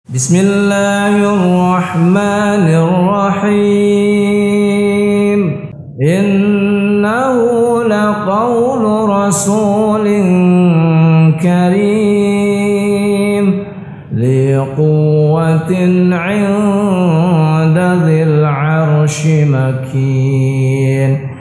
Bismillahirrahmanirrahim. Innahu laqawlu rasulin karim li quwwatin 'inda dzil 'arsy makin.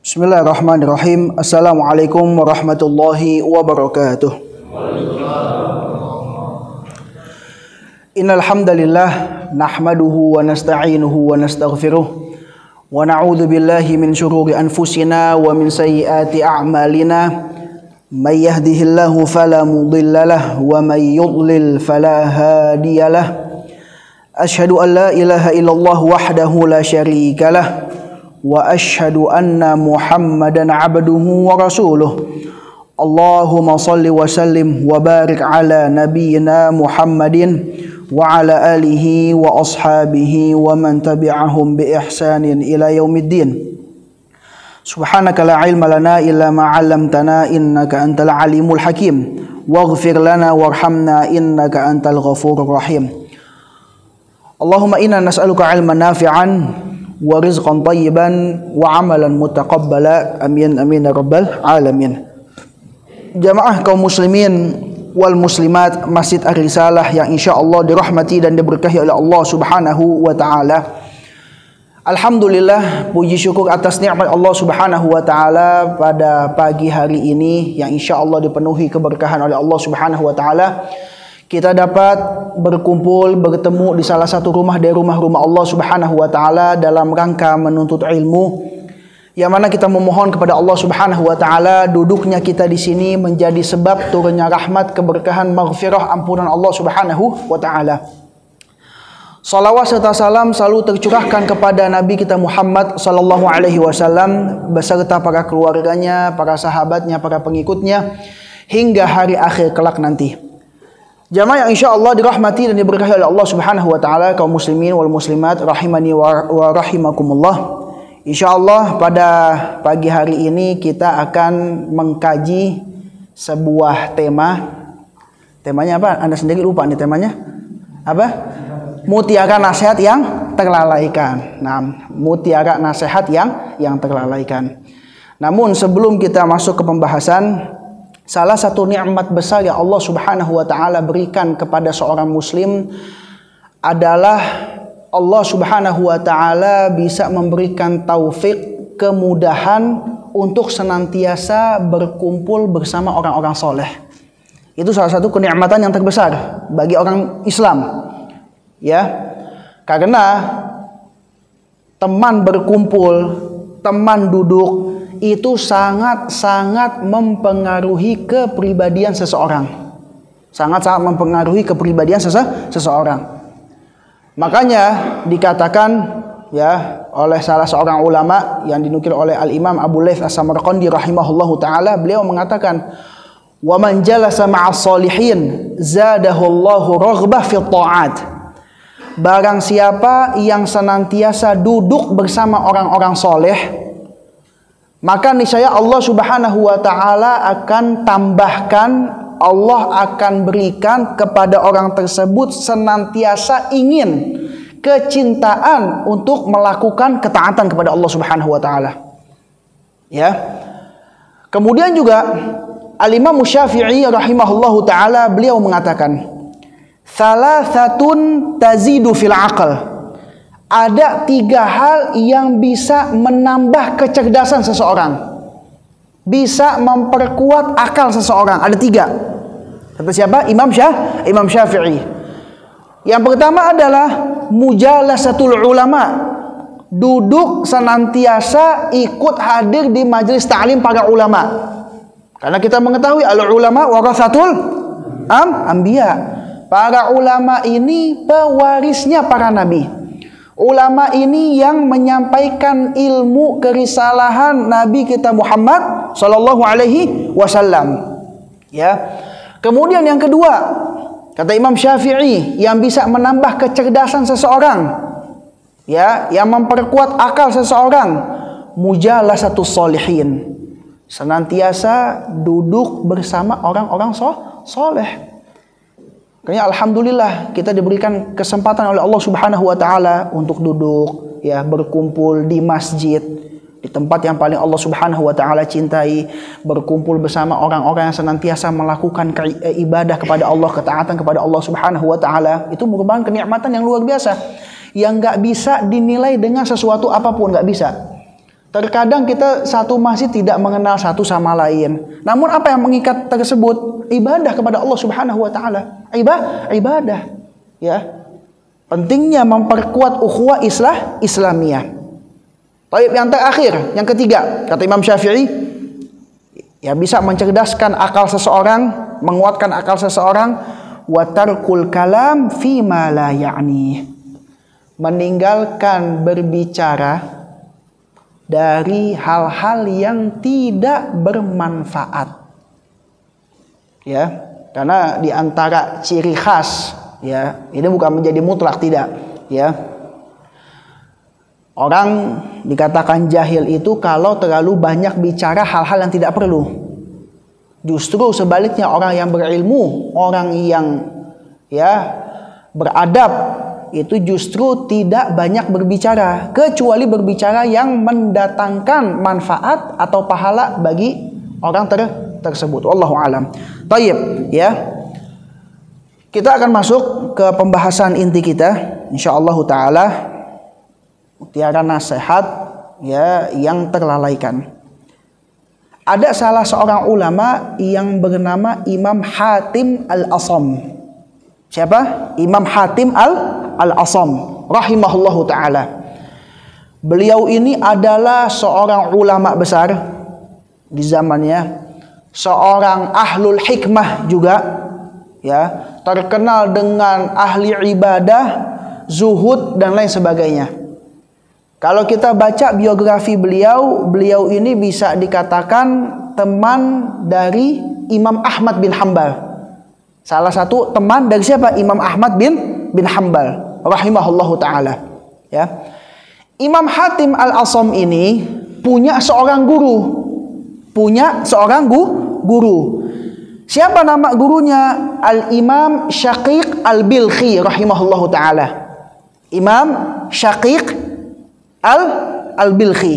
Bismillahirrahmanirrahim. Assalamualaikum warahmatullahi wabarakatuh. Innal hamdalillah nahmaduhu wa nasta'inuhu wa nastaghfiruh wa na'udzu billahi min shururi anfusina wa min sayyiati a'malina. May yahdihillahu fala mudhillalah wa may yudlil fala hadiyalah. Asyhadu an la ilaha illallah wahdahu la syarikalah wa asyhadu anna Muhammadan abduhu wa rasuluh. Allahumma salli wa sallim wa barik ala nabiyyina Muhammadin wa ala alihi wa ashabihi wa man tabi'ahum bi ihsanin ila yaumiddin. Subhanaka la ilma lana illa ma 'allamtana innaka antal alimul hakim waghfir lana warhamna innaka antal ghafurur rahim. Allahumma inna nas'aluka 'ilman nafi'an wa rizqan tayyiban wa amalan mutaqabbala. Amin amin ya rabbal alamin. Jamaah kaum muslimin wal muslimat Masjid Ar-Risalah yang insyaallah dirahmati dan diberkahi oleh Allah Subhanahu wa taala. Alhamdulillah, puji syukur atas nikmat Allah Subhanahu wa taala pada pagi hari ini yang insyaallah dipenuhi keberkahan oleh Allah Subhanahu wa taala. Kita dapat berkumpul, bertemu di salah satu rumah dari rumah-rumah Allah Subhanahu wa taala dalam rangka menuntut ilmu. Yang mana kita memohon kepada Allah Subhanahu wa taala duduknya kita di sini menjadi sebab turunnya rahmat, keberkahan, maghfirah, ampunan Allah Subhanahu wa taala. Salawat serta salam selalu tercurahkan kepada Nabi kita Muhammad sallallahu alaihi wasallam beserta para keluarganya, para sahabatnya, para pengikutnya hingga hari akhir kelak nanti. Jamaah yang insyaallah dirahmati dan diberkahi oleh Allah Subhanahu wa taala, kaum muslimin wal muslimat rahimani wa rahimakumullah. Insyaallah pada pagi hari ini kita akan mengkaji sebuah tema. Temanya apa? Anda sendiri lupa nih temanya. Apa? Mutiara nasihat yang terlalaikan. Nah, mutiara nasihat yang terlalaikan. Namun sebelum kita masuk ke pembahasan, salah satu nikmat besar yang Allah Subhanahu wa taala berikan kepada seorang muslim adalah Allah Subhanahu wa taala bisa memberikan taufik, kemudahan untuk senantiasa berkumpul bersama orang-orang soleh. Itu salah satu kenikmatan yang terbesar bagi orang Islam. Ya. Karena teman berkumpul, teman duduk itu sangat-sangat mempengaruhi kepribadian seseorang. Sangat-sangat mempengaruhi kepribadian seseorang. Makanya dikatakan ya oleh salah seorang ulama yang dinukil oleh Al-Imam Abu Layth As-Samarqandi rahimahullahu taala, beliau mengatakan, "Wa man jalasa ma'as shalihin zadahu Allahu raghbah fi ta'at." Barang siapa yang senantiasa duduk bersama orang-orang soleh, maka niscaya Allah Subhanahu wa taala akan tambahkan, Allah akan berikan kepada orang tersebut senantiasa ingin, kecintaan untuk melakukan ketaatan kepada Allah Subhanahu wa taala. Ya. Kemudian juga Al-Imam Syafi'i rahimahullahu taala beliau mengatakan, "Thalathatun tazidu fil aql." Ada 3 hal yang bisa menambah kecerdasan seseorang, bisa memperkuat akal seseorang. Ada 3. Kata siapa? Imam Syafi'i. Yang pertama adalah mujalasatul ulama, duduk senantiasa ikut hadir di majelis ta'lim para ulama. Karena kita mengetahui al ulama warasatul anbiya. Para ulama ini pewarisnya para nabi. Ulama ini yang menyampaikan ilmu kerisalahan Nabi kita Muhammad sallallahu alaihi wasallam. Ya. Kemudian yang kedua, kata Imam Syafi'i, yang bisa menambah kecerdasan seseorang, ya, yang memperkuat akal seseorang, mujalasatus sholihin, senantiasa duduk bersama orang-orang soleh. Karena alhamdulillah kita diberikan kesempatan oleh Allah Subhanahu wa taala untuk duduk ya, berkumpul di masjid, di tempat yang paling Allah Subhanahu wa taala cintai, berkumpul bersama orang-orang yang senantiasa melakukan ibadah kepada Allah, ketaatan kepada Allah Subhanahu wa taala. Itu merupakan kenikmatan yang luar biasa yang enggak bisa dinilai dengan sesuatu apapun, enggak bisa. Terkadang kita satu masjid tidak mengenal satu sama lain. Namun apa yang mengikat tersebut? Ibadah kepada Allah Subhanahu wa taala. Ibadah. Ya. Pentingnya memperkuat ukhuwah Islamiyah. Baik, yang terakhir, yang ketiga, kata Imam Syafi'i, ya bisa mencerdaskan akal seseorang, menguatkan akal seseorang, wa tarkul kalam fi ma la ya'ni. Meninggalkan berbicara dari hal-hal yang tidak bermanfaat. Ya, karena di antara ciri khas, ya, ini bukan menjadi mutlak, tidak, ya. Orang dikatakan jahil itu kalau terlalu banyak bicara hal-hal yang tidak perlu. Justru sebaliknya, orang yang berilmu, orang yang ya beradab, itu justru tidak banyak berbicara, kecuali berbicara yang mendatangkan manfaat atau pahala bagi orang tersebut. Wallahu alam. Tayyib, ya. Kita akan masuk ke pembahasan inti kita, insyaallah taala, mutiara nasihat ya yang terlalaikan. Ada salah seorang ulama yang bernama Imam Hatim Al-Asam. Siapa? Imam Hatim Al-Asam rahimahullahu taala. Beliau ini adalah seorang ulama besar di zamannya, seorang ahlul hikmah juga, ya, terkenal dengan ahli ibadah, zuhud dan lain sebagainya. Kalau kita baca biografi beliau, beliau ini bisa dikatakan teman dari Imam Ahmad bin Hanbal. Salah satu teman dari siapa? Imam Ahmad bin Hanbal rahimahullahu taala, ya. Imam Hatim Al-Asam ini punya seorang guru. Siapa nama gurunya? Al-Imam Syaqiq Al-Bilkhi rahimahullahu taala. Imam Syaqiq Al-Bilkhi,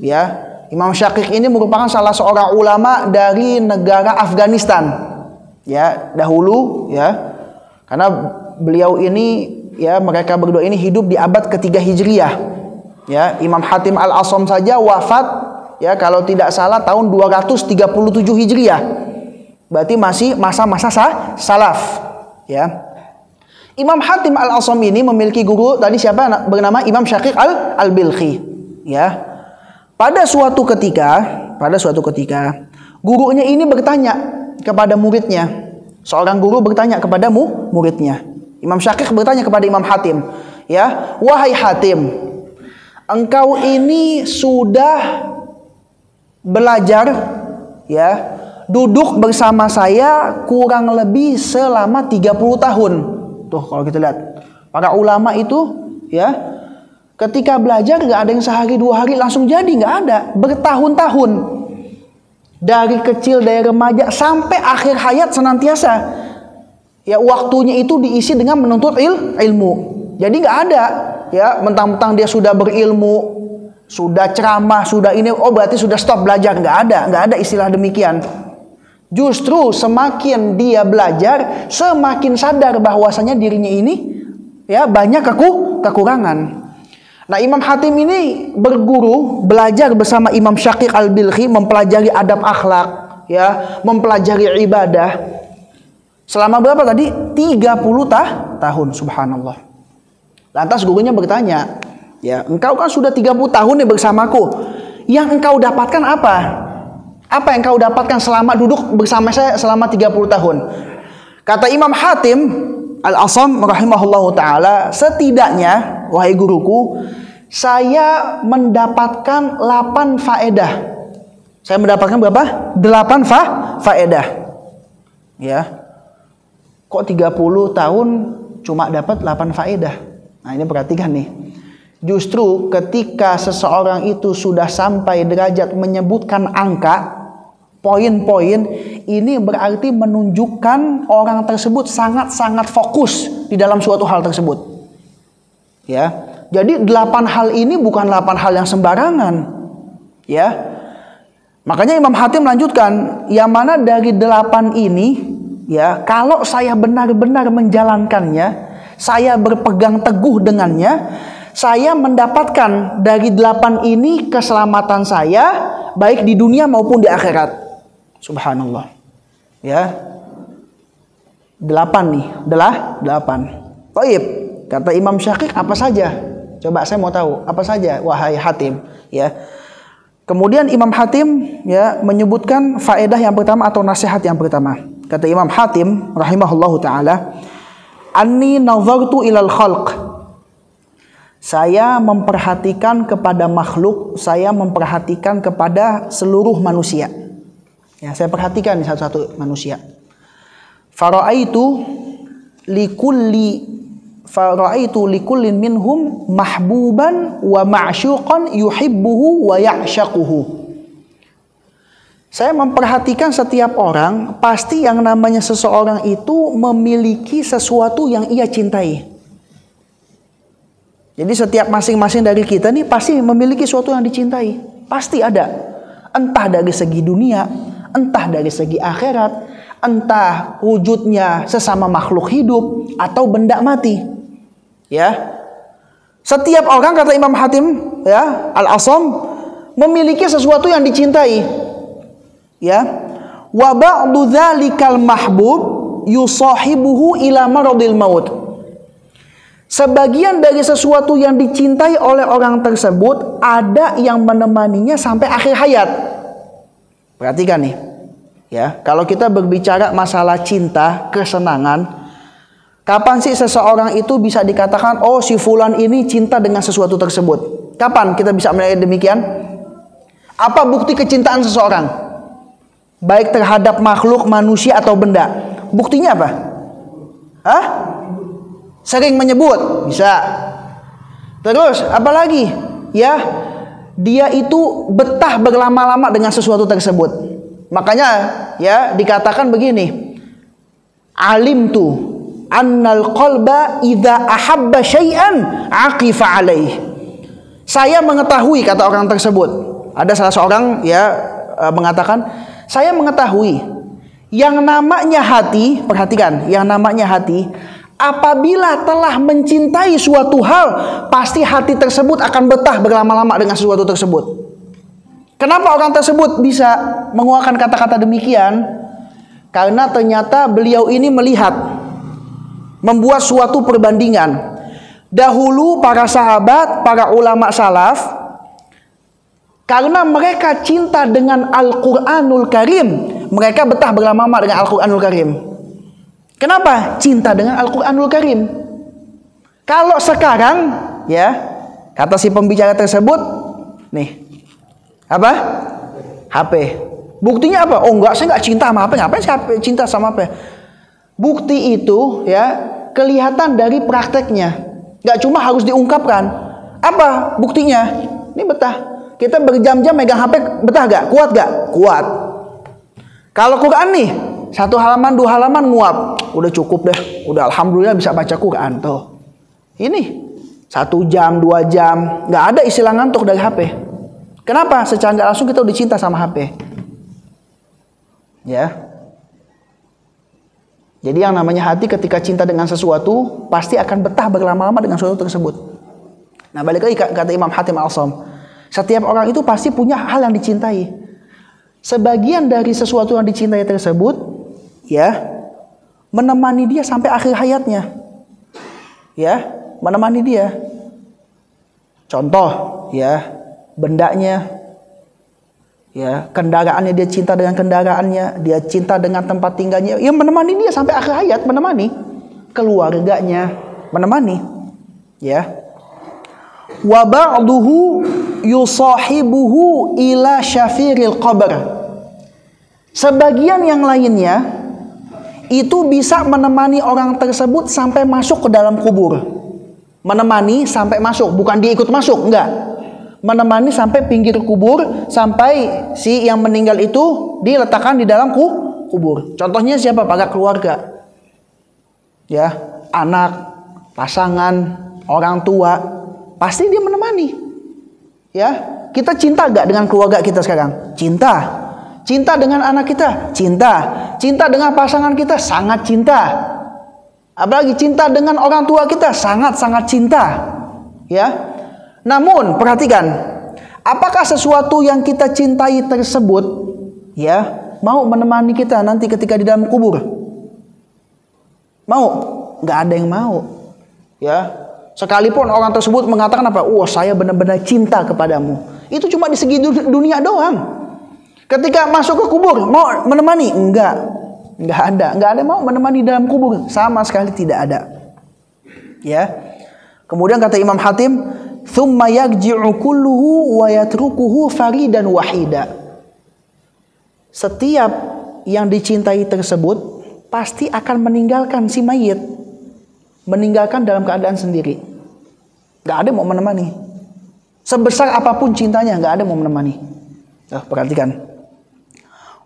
ya. Imam Syaqiq ini merupakan salah seorang ulama dari negara Afghanistan. Ya, dahulu, ya, karena beliau ini, ya, mereka berdua ini hidup di abad ketiga Hijriyah, ya. Imam Hatim Al-Asam saja wafat, ya, kalau tidak salah tahun 237 Hijriyah, berarti masih masa-masa salaf, ya. Imam Hatim Al-Asam ini memiliki guru tadi siapa? Bernama Imam Syaqiq Al-Bilkhi, ya. Pada suatu ketika gurunya ini bertanya kepada muridnya. Seorang guru bertanya kepada muridnya. Imam Syaqiq bertanya kepada Imam Hatim, ya, wahai Hatim, engkau ini sudah belajar, ya, duduk bersama saya kurang lebih selama 30 tahun. Tuh, kalau kita lihat para ulama itu, ya, ketika belajar gak ada yang sehari dua hari langsung jadi, gak ada, bertahun-tahun. Dari kecil, dari remaja sampai akhir hayat senantiasa, ya, waktunya itu diisi dengan menuntut ilmu. Jadi nggak ada, ya, mentang-mentang dia sudah berilmu, sudah ceramah, sudah ini, oh berarti sudah stop belajar. Nggak ada istilah demikian. Justru semakin dia belajar, semakin sadar bahwasanya dirinya ini, ya, banyak kekurangan. Nah, Imam Hatim ini berguru, belajar bersama Imam Syaqiq Al-Bilkhi, mempelajari adab akhlak, ya, mempelajari ibadah. Selama berapa tadi? 30 tahun, subhanallah. Lantas gurunya bertanya, ya, engkau kan sudah 30 tahun nih bersamaku. Yang engkau dapatkan apa? Apa yang engkau dapatkan selama duduk bersama saya selama 30 tahun? Kata Imam Hatim Al-Asam rahimahullahu taala, setidaknya wahai guruku, saya mendapatkan 8 faedah. Saya mendapatkan berapa? 8 faedah. Ya. Kok 30 tahun cuma dapat 8 faedah? Nah, ini perhatikan nih. Justru ketika seseorang itu sudah sampai derajat menyebutkan angka, poin-poin ini berarti menunjukkan orang tersebut sangat-sangat fokus di dalam suatu hal tersebut. Ya. Jadi 8 hal ini bukan 8 hal yang sembarangan. Ya. Makanya Imam Hatim lanjutkan, yang mana dari 8 ini, ya, kalau saya benar-benar menjalankannya, saya berpegang teguh dengannya, saya mendapatkan dari 8 ini keselamatan saya baik di dunia maupun di akhirat. Subhanallah. Ya. 8 nih, adalah 8. Baik, kata Imam Syafi'i, apa saja? Coba saya mau tahu, apa saja wahai Hatim, ya. Kemudian Imam Hatim, ya, menyebutkan faedah yang pertama atau nasihat yang pertama. Kata Imam Hatim rahimahullahu taala, "Anni nazartu ilal khalq." Saya memperhatikan kepada makhluk, saya memperhatikan kepada seluruh manusia. Ya, saya perhatikan satu-satu manusia. Fara'aitu likullin minhum mahbuban wa ma'syuqan yuhibbuhu wa ya'syaquhu. Saya memperhatikan setiap orang, pasti yang namanya seseorang itu memiliki sesuatu yang ia cintai. Jadi setiap masing-masing dari kita nih pasti memiliki sesuatu yang dicintai. Pasti ada. Entah dari segi dunia, entah dari segi akhirat, entah wujudnya sesama makhluk hidup atau benda mati. Ya. Setiap orang, kata Imam Hatim, ya, Al-Asam, memiliki sesuatu yang dicintai. Ya. Wa ba'du dzalikal mahbub yusahibuhu ila maradil maut. Sebagian dari sesuatu yang dicintai oleh orang tersebut ada yang menemaninya sampai akhir hayat. Perhatikan nih. Ya, kalau kita berbicara masalah cinta, kesenangan, kapan sih seseorang itu bisa dikatakan, oh si fulan ini cinta dengan sesuatu tersebut? Kapan kita bisa menilai demikian? Apa bukti kecintaan seseorang? Baik terhadap makhluk, manusia atau benda. Buktinya apa? Hah? Sering menyebut, bisa. Terus apalagi? Ya, dia itu betah berlama-lama dengan sesuatu tersebut. Makanya ya dikatakan begini, alimtu annal qalba idza ahabba syai'an aqifa alaih. Saya mengetahui, kata orang tersebut. Ada salah seorang ya mengatakan, saya mengetahui yang namanya hati, perhatikan, yang namanya hati apabila telah mencintai suatu hal, pasti hati tersebut akan betah berlama-lama dengan sesuatu tersebut. Kenapa orang tersebut bisa mengeluarkan kata-kata demikian? Karena ternyata beliau ini melihat, membuat suatu perbandingan. Dahulu para sahabat, para ulama salaf, karena mereka cinta dengan Al-Quranul Karim, mereka betah berlama-lama dengan Al-Quranul Karim. Kenapa? Cinta dengan Al-Quranul Karim. Kalau sekarang, ya, kata si pembicara tersebut, nih, apa? HP. Buktinya apa? Oh enggak, saya enggak cinta sama HP. Ngapain saya cinta sama HP? Bukti itu, ya, kelihatan dari prakteknya. Enggak cuma harus diungkapkan. Apa buktinya? Ini betah. Kita berjam-jam megang HP, betah gak? Kuat gak? Kuat. Kalau Quran nih, 1 halaman, 2 halaman nguap. Udah cukup deh. Udah alhamdulillah bisa baca Quran tuh. Ini 1 jam, 2 jam, nggak ada istilah ngantuk dari HP. Kenapa? Secara nggak langsung kita udah cinta sama HP. Ya. Jadi yang namanya hati ketika cinta dengan sesuatu pasti akan betah berlama-lama dengan sesuatu tersebut. Nah, balik lagi kata Imam Hatim Al-Asam, setiap orang itu pasti punya hal yang dicintai. Sebagian dari sesuatu yang dicintai tersebut, ya, menemani dia sampai akhir hayatnya. Ya, menemani dia. Contoh, ya, bendanya, ya, kendaraannya, dia cinta dengan kendaraannya, dia cinta dengan tempat tinggalnya, ya menemani dia sampai akhir hayat, menemani keluarganya, menemani, ya. Wa ba'duhu yusahibuhu ila syafiril qabr. Sebagian yang lainnya itu bisa menemani orang tersebut sampai masuk ke dalam kubur. Menemani sampai masuk, bukan dia ikut masuk, enggak. Menemani sampai pinggir kubur, sampai si yang meninggal itu diletakkan di dalam kubur. Contohnya siapa? Para keluarga. Ya, anak, pasangan, orang tua, pasti dia menemani. Ya, kita cinta gak dengan keluarga kita sekarang? Cinta. Cinta dengan anak kita? Cinta. Cinta dengan pasangan kita? Sangat cinta. Apalagi cinta dengan orang tua kita? Sangat-sangat cinta. Ya. Namun perhatikan, apakah sesuatu yang kita cintai tersebut ya mau menemani kita nanti ketika di dalam kubur? Mau? Nggak ada yang mau. Ya, sekalipun orang tersebut mengatakan apa? Wah, saya benar-benar cinta kepadamu. Itu cuma di segi dunia doang. Ketika masuk ke kubur, mau menemani? Nggak ada yang mau menemani dalam kubur, sama sekali tidak ada. Ya. Kemudian kata Imam Hatim, thumma yarji'u kulluhu wa yatrukuhu faridan wahida. Setiap yang dicintai tersebut pasti akan meninggalkan si mayit, meninggalkan dalam keadaan sendiri. Gak ada yang mau menemani. Sebesar apapun cintanya, gak ada yang mau menemani. Perhatikan.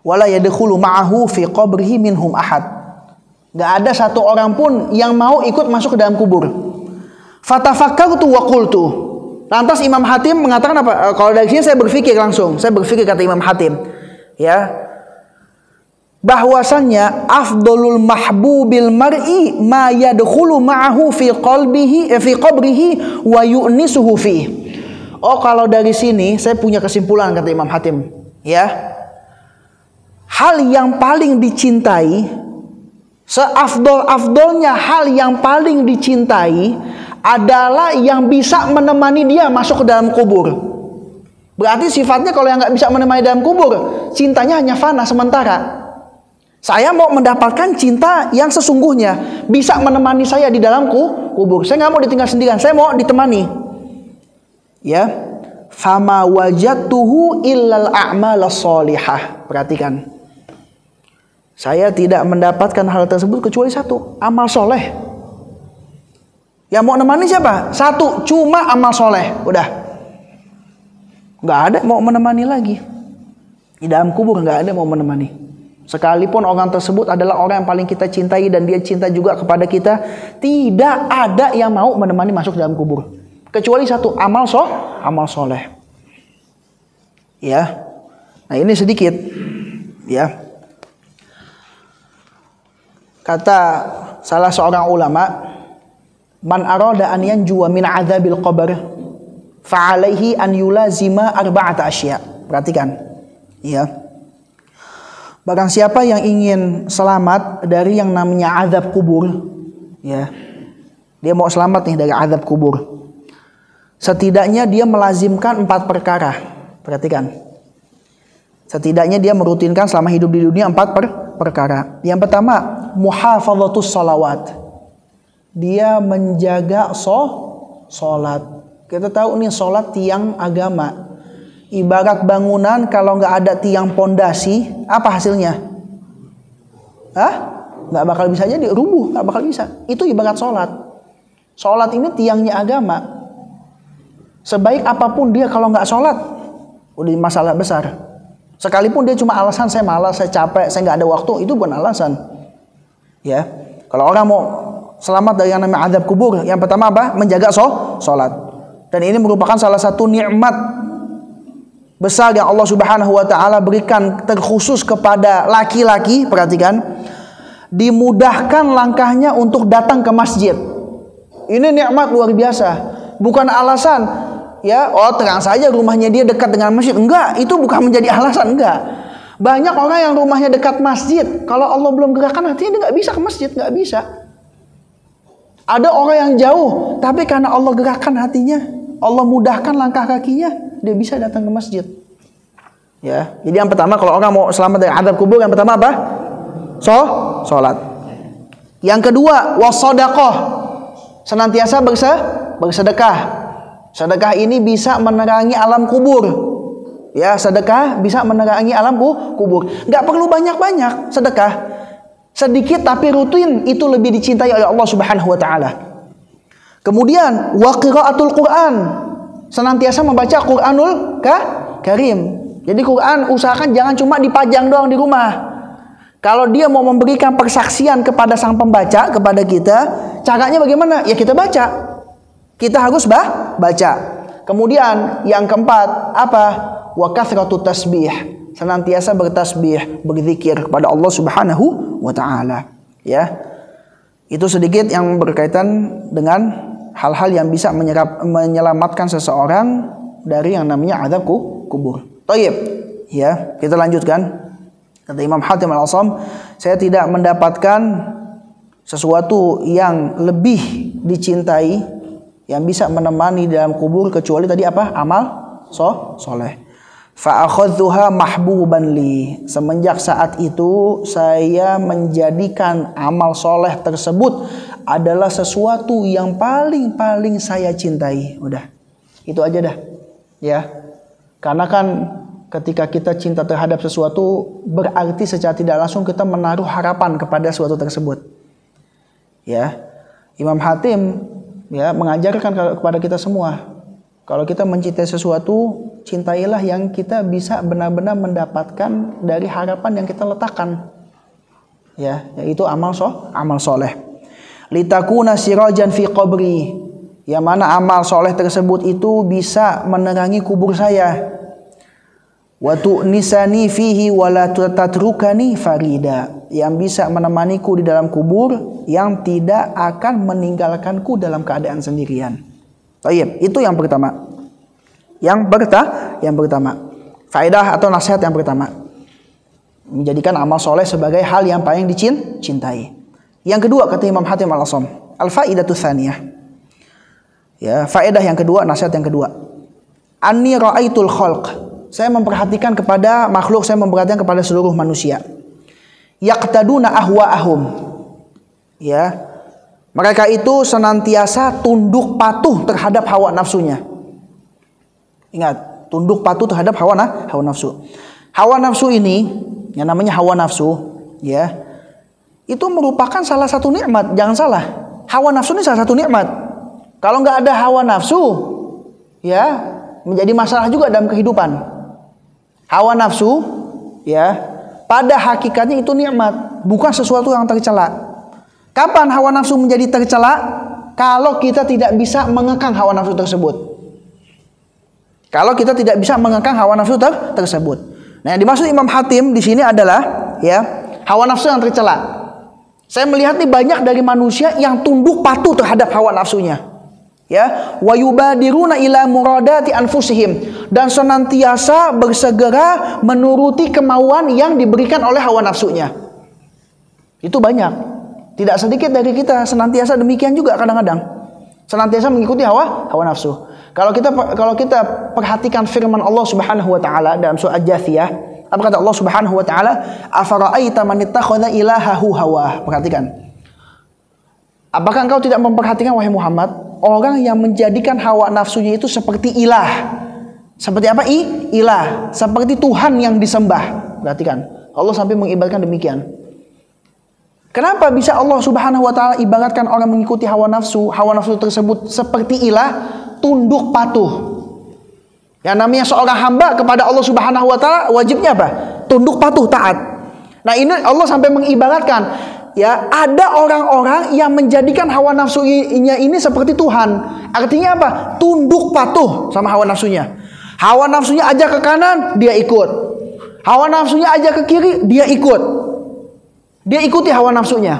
Wala yadkhulu ma'ahu fi qabrihi minhum ahad. Gak ada satu orang pun yang mau ikut masuk ke dalam kubur. Fatafakkartu wa qultu. Lantas Imam Hatim mengatakan apa? Kalau dari sini saya berpikir langsung. Saya berpikir, kata Imam Hatim, ya, bahwasannya afdalul mahbubil mar'i ma yadkhulu ma'ahu fi qalbihi fi qabrihi wa yu'nisuhu fi. Oh, kalau dari sini saya punya kesimpulan, kata Imam Hatim, ya. Hal yang paling dicintai, seafdol-afdolnya hal yang paling dicintai adalah yang bisa menemani dia masuk ke dalam kubur. Berarti sifatnya kalau yang nggak bisa menemani dalam kubur, cintanya hanya fana sementara. Saya mau mendapatkan cinta yang sesungguhnya, bisa menemani saya di dalam kubur. Saya nggak mau ditinggal sendirian, saya mau ditemani. Ya, fama wajadtuhu illal a'malas sholihah. Perhatikan, saya tidak mendapatkan hal tersebut kecuali satu, amal soleh. Yang mau menemani siapa? Satu, cuma amal soleh. Udah, nggak ada mau menemani lagi. Di dalam kubur nggak ada mau menemani. Sekalipun orang tersebut adalah orang yang paling kita cintai dan dia cinta juga kepada kita, tidak ada yang mau menemani masuk dalam kubur. Kecuali satu, amal soleh. Ya, nah ini sedikit. Ya, kata salah seorang ulama, man arada an yanjuwa min adzabil qabr fa alaihi an yulazima arba'ata asya. Perhatikan, ya. Barang siapa yang ingin selamat dari yang namanya azab kubur, ya. Dia mau selamat nih dari azab kubur. Setidaknya dia melazimkan 4 perkara. Perhatikan. Setidaknya dia merutinkan selama hidup di dunia 4 perkara. Yang pertama, muhafadhatus salawat. Dia menjaga sholat. Kita tahu nih, sholat tiang agama. Ibarat bangunan, kalau nggak ada tiang pondasi, apa hasilnya? Nggak bakal bisa jadi, rubuh, nggak bakal bisa. Itu ibarat sholat. Sholat ini tiangnya agama. Sebaik apapun dia, kalau nggak sholat, udah masalah besar. Sekalipun dia cuma alasan, saya malas, saya capek, saya nggak ada waktu, itu bukan alasan. Ya, kalau orang mau selamat dari yang namanya azab kubur, yang pertama apa? Menjaga sholat. Dan ini merupakan salah satu nikmat besar yang Allah Subhanahu wa taala berikan terkhusus kepada laki-laki. Perhatikan, dimudahkan langkahnya untuk datang ke masjid. Ini nikmat luar biasa. Bukan alasan, ya, oh terang saja rumahnya dia dekat dengan masjid. Enggak, itu bukan menjadi alasan, enggak. Banyak orang yang rumahnya dekat masjid, kalau Allah belum gerakkan hatinya, dia nggak bisa ke masjid, nggak bisa. Ada orang yang jauh, tapi karena Allah gerakkan hatinya, Allah mudahkan langkah kakinya, dia bisa datang ke masjid. Ya, jadi yang pertama kalau orang mau selamat dari azab kubur, yang pertama apa? Sholat. Yang kedua, wassadaqah. Senantiasa bersedekah. Sedekah ini bisa menerangi alam kubur. Ya, sedekah bisa menerangi alam kubur. Nggak perlu banyak-banyak sedekah. Sedikit tapi rutin, itu lebih dicintai oleh Allah Subhanahu wa taala. Kemudian wa qiraatul Quran. senantiasa membaca Quranul Karim. Jadi Quran usahakan jangan cuma dipajang doang di rumah. Kalau dia mau memberikan persaksian kepada sang pembaca, kepada kita, caranya bagaimana? Ya kita baca. Kita harus baca. Kemudian yang keempat apa? Wa kathratu tasbih. Senantiasa bertasbih, berzikir kepada Allah Subhanahu wa taala. Ya. Itu sedikit yang berkaitan dengan hal-hal yang bisa menyelamatkan seseorang dari yang namanya azab kubur. Taib. Ya, kita lanjutkan. Kata Imam Hatim Al-Asam, saya tidak mendapatkan sesuatu yang lebih dicintai yang bisa menemani dalam kubur kecuali tadi apa? Amal soleh. Fa akhadzuha mahbuban li. Semenjak saat itu saya menjadikan amal soleh tersebut adalah sesuatu yang paling saya cintai. Udah, itu aja dah. Ya, karena kan ketika kita cinta terhadap sesuatu, berarti secara tidak langsung kita menaruh harapan kepada sesuatu tersebut. Ya, Imam Hatim ya mengajarkan kepada kita semua, kalau kita mencintai sesuatu, cintailah yang kita bisa benar-benar mendapatkan dari harapan yang kita letakkan. Ya, yaitu amal soleh. Litakuna sirajan fi qabri, yang mana amal soleh tersebut itu bisa menerangi kubur saya. Wa tu'nisani fihi wa la tatrukani farida, yang bisa menemaniku di dalam kubur, yang tidak akan meninggalkanku dalam keadaan sendirian. Baik, itu yang pertama. Yang pertama, faedah atau nasihat yang pertama, menjadikan amal soleh sebagai hal yang paling dicintai. Yang kedua, kata Imam Hatim Al-Asam, al-faidatu tsaniyah. Ya, faedah yang kedua, nasihat yang kedua. Anni ra'aitul khalq. Saya memperhatikan kepada makhluk, saya memperhatikan kepada seluruh manusia. Yaqtaduna ahwa'ahum. Ya. Mereka itu senantiasa tunduk patuh terhadap hawa nafsunya. Ingat, tunduk patuh terhadap hawa nafsu. Hawa nafsu ini, yang namanya hawa nafsu, ya. Itu merupakan salah satu nikmat, jangan salah. Hawa nafsu ini salah satu nikmat. Kalau nggak ada hawa nafsu, ya, menjadi masalah juga dalam kehidupan. Hawa nafsu, ya, pada hakikatnya itu nikmat, bukan sesuatu yang tercela. Kapan hawa nafsu menjadi tercela? Kalau kita tidak bisa mengekang hawa nafsu tersebut. Kalau kita tidak bisa mengekang hawa nafsu tersebut. Nah, yang dimaksud Imam Hatim di sini adalah ya, hawa nafsu yang tercela. Saya melihat nih banyak dari manusia yang tunduk patuh terhadap hawa nafsunya. Ya, wa yubadiruna ila muradati anfusihim, dan senantiasa bersegera menuruti kemauan yang diberikan oleh hawa nafsunya. Itu banyak. Tidak sedikit dari kita senantiasa demikian juga kadang-kadang. Senantiasa mengikuti hawa nafsu. Kalau kita perhatikan firman Allah Subhanahu wa taala dalam surah Al-Jathiyah, apa kata Allah Subhanahu wa taala? Afara'aita man ittakhadha ilahahu hawah. Perhatikan. Apakah engkau tidak memperhatikan wahai Muhammad, orang yang menjadikan hawa nafsunya itu seperti ilah. Seperti apa? Ilah. Seperti Tuhan yang disembah. Perhatikan. Allah sampai mengibaratkan demikian. Kenapa bisa Allah Subhanahu wa taala ibaratkan orang mengikuti hawa nafsu tersebut seperti ilah, tunduk patuh. Yang namanya seorang hamba kepada Allah Subhanahu wa taala wajibnya apa? Tunduk patuh, taat. Nah, ini Allah sampai mengibaratkan, ya, ada orang-orang yang menjadikan hawa nafsunya ini seperti Tuhan. Artinya apa? Tunduk patuh sama hawa nafsunya. Hawa nafsunya ajak ke kanan, dia ikut. Hawa nafsunya ajak ke kiri, dia ikut. Dia ikuti hawa nafsunya.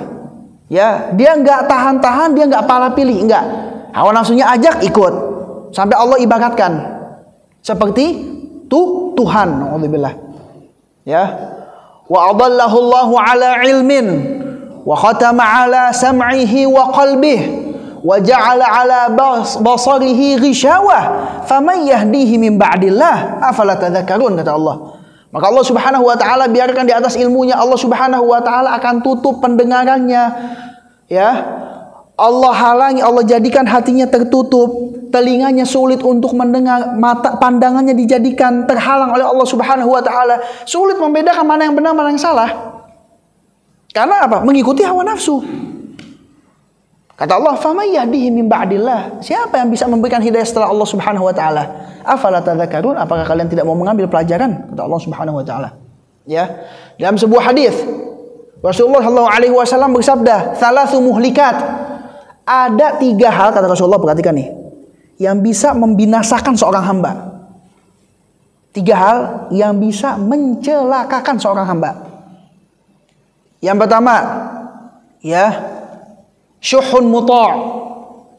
Ya, dia nggak tahan-tahan, dia nggak pala pilih, enggak. Hawa nafsunya ajak, ikut. Sampai Allah ibaratkan seperti Tuhan. Alhamdulillah. Ya. Wa adallahu Allahu ala ilmin wa khatama ala sam'ihi wa qalbihi wa ja'ala ala basarihi ghishawah faman yahdihi min ba'dillah afala tadhakkarun, kata Allah. Maka Allah Subhanahu wa taala biarkan di atas ilmunya, Allah Subhanahu wa taala akan tutup pendengarannya. Ya. Allah halangi, Allah jadikan hatinya tertutup, telinganya sulit untuk mendengar, mata pandangannya dijadikan terhalang oleh Allah Subhanahu wa taala. Sulit membedakan mana yang benar, mana yang salah. Karena apa? Mengikuti hawa nafsu. Kata Allah, "Faman yahdihi min ba'dillah?" Siapa yang bisa memberikan hidayah setelah Allah Subhanahu wa taala? Afala tadhakkarun? Apakah kalian tidak mau mengambil pelajaran? Kata Allah Subhanahu wa taala. Ya. Dalam sebuah hadis, Rasulullah sallallahu alaihi wasallam bersabda, "Thalathu muhlikat." Ada 3 hal, kata Rasulullah, perhatikan nih, yang bisa membinasakan seorang hamba. 3 hal yang bisa mencelakakan seorang hamba. Yang pertama, ya, syuhun muta',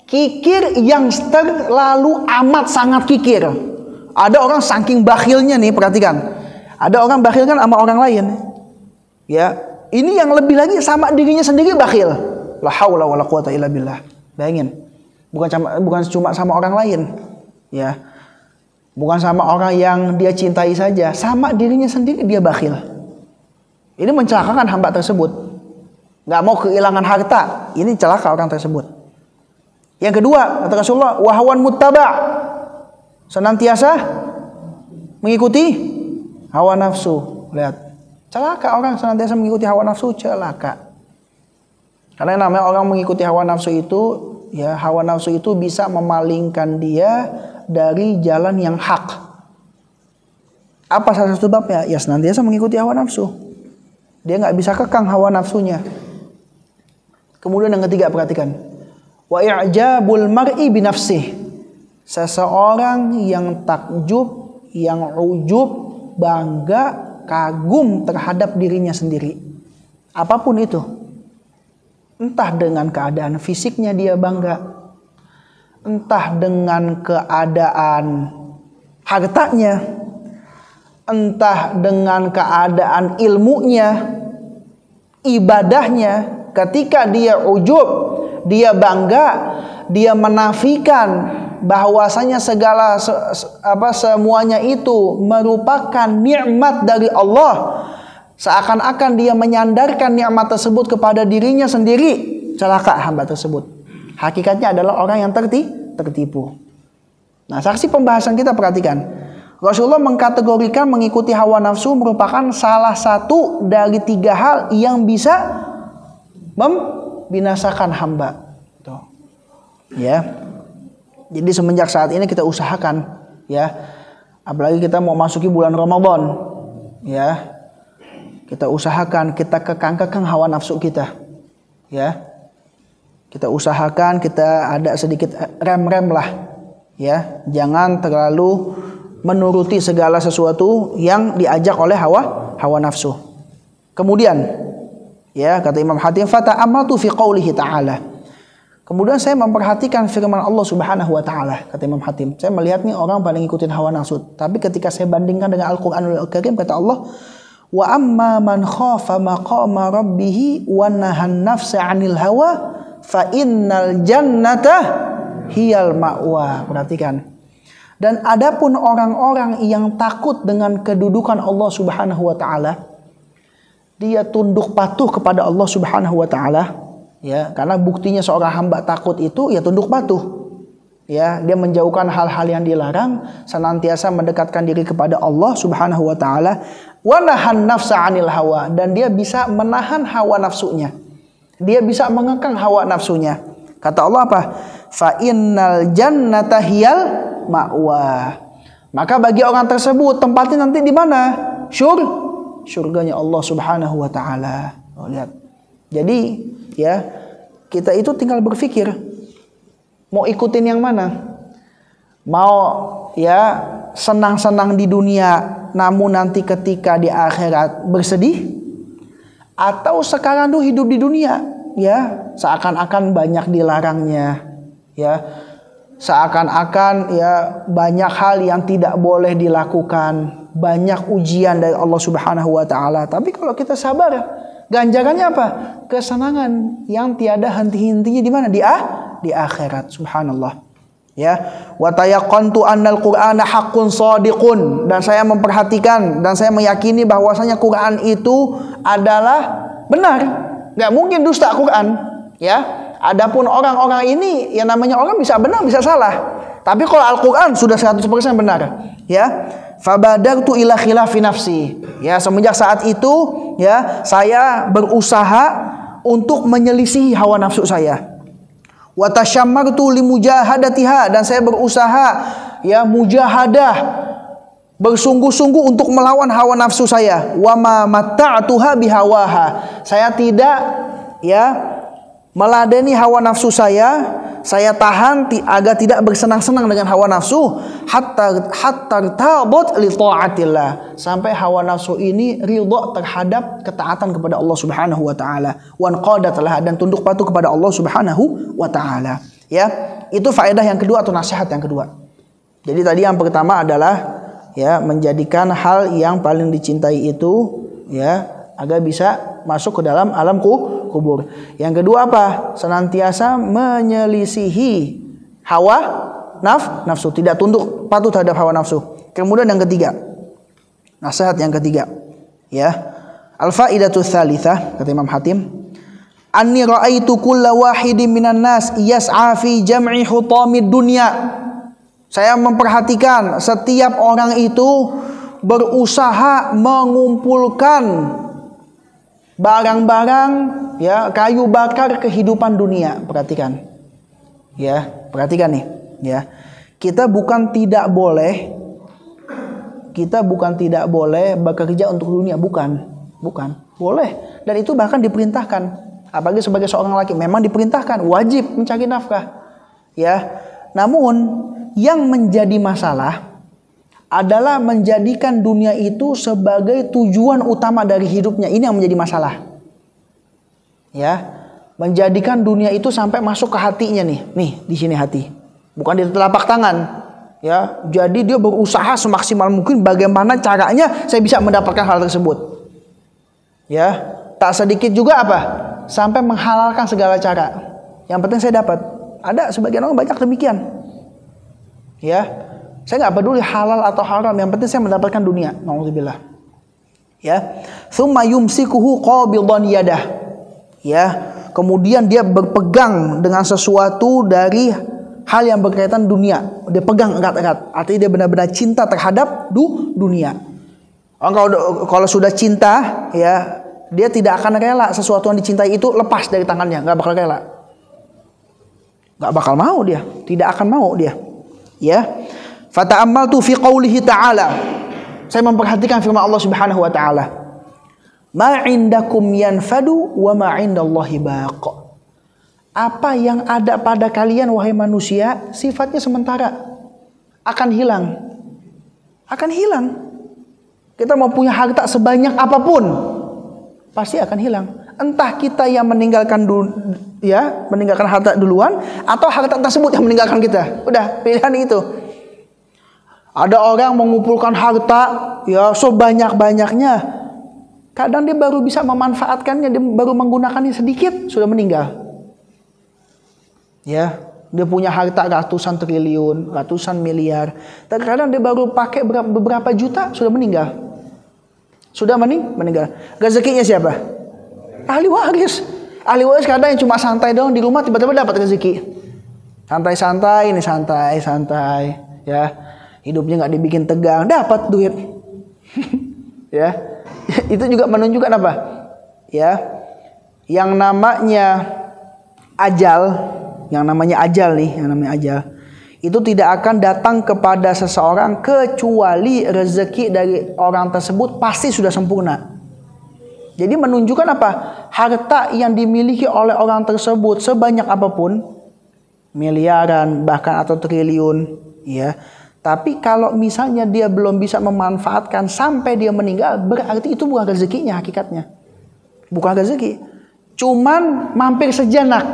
kikir yang terlalu amat sangat kikir. Ada orang saking bakhilnya nih, perhatikan. Ada orang bakhil kan sama orang lain. Ya, ini yang lebih lagi sama dirinya sendiri bakhil. La haula wala quwata illa billah. Bayangin. Bukan cuma sama orang lain. Ya. Bukan sama orang yang dia cintai saja, sama dirinya sendiri dia bakhil. Ini mencelakakan hamba tersebut. Gak mau kehilangan harta, ini celaka orang tersebut. Yang kedua, kata Rasulullah, wahawan muttaba', senantiasa mengikuti hawa nafsu. Lihat, celaka orang senantiasa mengikuti hawa nafsu, celaka. Karena yang namanya orang mengikuti hawa nafsu itu, ya, hawa nafsu itu bisa memalingkan dia dari jalan yang hak. Apa salah satu sebabnya? Ya, senantiasa mengikuti hawa nafsu. Dia nggak bisa kekang hawa nafsunya. Kemudian yang ketiga, perhatikan, wa i'jabul mar'i bi nafsih. Seseorang yang takjub, yang ujub, bangga, kagum terhadap dirinya sendiri. Apapun itu. Entah dengan keadaan fisiknya dia bangga, entah dengan keadaan hartanya, entah dengan keadaan ilmunya, ibadahnya. Ketika dia ujub, dia bangga, dia menafikan bahwasanya semuanya itu merupakan nikmat dari Allah. Seakan-akan dia menyandarkan nikmat tersebut kepada dirinya sendiri. Celaka hamba tersebut. Hakikatnya adalah orang yang tertipu. Nah, saksi pembahasan kita, perhatikan. Rasulullah mengkategorikan mengikuti hawa nafsu merupakan salah satu dari 3 hal yang bisa membinasakan hamba. Tuh. Ya. Jadi semenjak saat ini kita usahakan, ya. Apalagi kita mau masuki bulan Ramadan. Ya. Kita usahakan kita kekang hawa nafsu kita. Ya. Kita usahakan kita ada sedikit rem-rem lah. Ya, jangan terlalu menuruti segala sesuatu yang diajak oleh hawa nafsu. Kemudian, ya, kata Imam Hatim, fata'amaltu fi qaulihi ta'ala. Kemudian saya memperhatikan firman Allah Subhanahu wa taala, kata Imam Hatim. Saya melihat nih orang paling ngikutin hawa nafsu, tapi ketika saya bandingkan dengan Al-Qur'anul Karim, kata Allah, wa amma man khafa maqama rabbih wa nahan nafsa 'anil hawa fa innal jannata hiyal ma'wa. Perhatikan. Dan adapun orang-orang yang takut dengan kedudukan Allah Subhanahu wa taala, dia tunduk patuh kepada Allah Subhanahu wa taala, ya, karena buktinya seorang hamba takut itu ya tunduk patuh. Ya, dia menjauhkan hal-hal yang dilarang, senantiasa mendekatkan diri kepada Allah Subhanahu wa taala, wa nahan nafsa 'anil hawa, dan dia bisa menahan hawa nafsunya. Dia bisa mengekang hawa nafsunya. Kata Allah apa? Fa innal jannata hiyal ma'wa. Maka bagi orang tersebut tempatnya nanti di mana? Surganya Allah Subhanahu wa taala. Oh, lihat. Jadi, ya, kita itu tinggal berpikir mau ikutin yang mana? Mau, ya, senang-senang di dunia namun nanti ketika di akhirat bersedih, atau sekarang tuh hidup di dunia, ya, seakan-akan banyak dilarangnya, ya, seakan-akan, ya, banyak hal yang tidak boleh dilakukan, banyak ujian dari Allah Subhanahu wa taala. Tapi kalau kita sabar, ganjarannya apa? Kesenangan yang tiada henti-hentinya di mana? Di akhirat. Subhanallah. Ya, wa tayaqqantu annal Qur'ana haqqun shadiqun, dan saya memperhatikan dan saya meyakini bahwasanya Quran itu adalah benar. Enggak mungkin dusta Quran, ya. Adapun orang-orang ini yang namanya orang bisa benar bisa salah. Tapi kalau Al-Qur'an sudah 100% benar, ya. Fabadartu ila khilafi nafsi. Ya, semenjak saat itu, ya, saya berusaha untuk menyelisihi hawa nafsu saya. Wa tashammartu limujahadatiha, dan saya berusaha ya mujahadah, bersungguh-sungguh untuk melawan hawa nafsu saya. Wa ma matta'tuha bihawaha, saya tidak ya meladeni hawa nafsu saya tahan agar tidak bersenang-senang dengan hawa nafsu, hatta tabat li taatillah, sampai hawa nafsu ini ridha terhadap ketaatan kepada Allah Subhanahu wa taala, wan qadat laha, dan tunduk patuh kepada Allah Subhanahu wa taala. Ya, itu faedah yang kedua atau nasihat yang kedua. Jadi tadi yang pertama adalah ya menjadikan hal yang paling dicintai itu ya agar bisa masuk ke dalam alam kubur. Yang kedua apa? Senantiasa menyelisihi hawa nafsu, tidak tunduk patuh terhadap hawa nafsu. Kemudian yang ketiga, nasihat yang ketiga, ya. Al-faidatu tsalitsah, kata Imam Hatim, anni ra'aitu kulla wahidin minan nas yas'a fi jam'i hutamid dunya. Saya memperhatikan setiap orang itu berusaha mengumpulkan barang-barang ya kayu bakar kehidupan dunia. Perhatikan. Ya, perhatikan nih, ya. Kita bukan tidak boleh bekerja untuk dunia, bukan. Boleh, dan itu bahkan diperintahkan. Apalagi sebagai seorang laki memang diperintahkan, wajib mencari nafkah. Ya. Namun yang menjadi masalah adalah menjadikan dunia itu sebagai tujuan utama dari hidupnya. Ini yang menjadi masalah. Ya, menjadikan dunia itu sampai masuk ke hatinya nih. Nih, di sini hati. Bukan di telapak tangan. Ya, jadi dia berusaha semaksimal mungkin bagaimana caranya saya bisa mendapatkan hal tersebut. Ya, tak sedikit juga apa? Sampai menghalalkan segala cara. Yang penting saya dapat. Ada sebagian orang banyak demikian. Ya. Saya nggak peduli halal atau haram, yang penting saya mendapatkan dunia. Nauzubillah. Ya. Tsumma yumsikuhu qabidan yadah. Ya. Kemudian dia berpegang dengan sesuatu dari hal yang berkaitan dunia. Dia pegang erat-erat. Artinya dia benar-benar cinta terhadap dunia. Kalau sudah cinta, ya, dia tidak akan rela sesuatu yang dicintai itu lepas dari tangannya. Nggak bakal rela. Nggak bakal mau dia. Tidak akan mau dia. Ya. Fata'ammaltu fi qaulihi ta'ala. Saya memperhatikan firman Allah Subhanahu wa taala. Ma 'indakum yanfadu wa ma 'indallahi baq. Apa yang ada pada kalian wahai manusia sifatnya sementara. Akan hilang. Akan hilang. Kita mau punya harta sebanyak apapun pasti akan hilang. Entah kita yang meninggalkan harta duluan atau harta tersebut yang meninggalkan kita. Udah, pilihan itu. Ada orang mengumpulkan harta ya sebanyak-banyaknya. Kadang dia baru bisa memanfaatkannya, dia baru menggunakannya sedikit sudah meninggal. Ya, dia punya harta ratusan triliun, ratusan miliar. Terkadang dia baru pakai beberapa juta sudah meninggal. Sudah meninggal. Rezekinya siapa? Ahli waris. Ahli waris kadang yang cuma santai doang di rumah tiba-tiba dapat rezeki. Santai-santai, ini santai, ya. Hidupnya nggak dibikin tegang, dapat duit. Ya, itu juga menunjukkan apa? Ya, yang namanya ajal itu tidak akan datang kepada seseorang kecuali rezeki dari orang tersebut pasti sudah sempurna. Jadi menunjukkan apa? Harta yang dimiliki oleh orang tersebut sebanyak apapun, miliaran bahkan atau triliun, ya. Tapi kalau misalnya dia belum bisa memanfaatkan sampai dia meninggal, berarti itu bukan rezekinya hakikatnya. Bukan rezeki. Cuman mampir sejenak.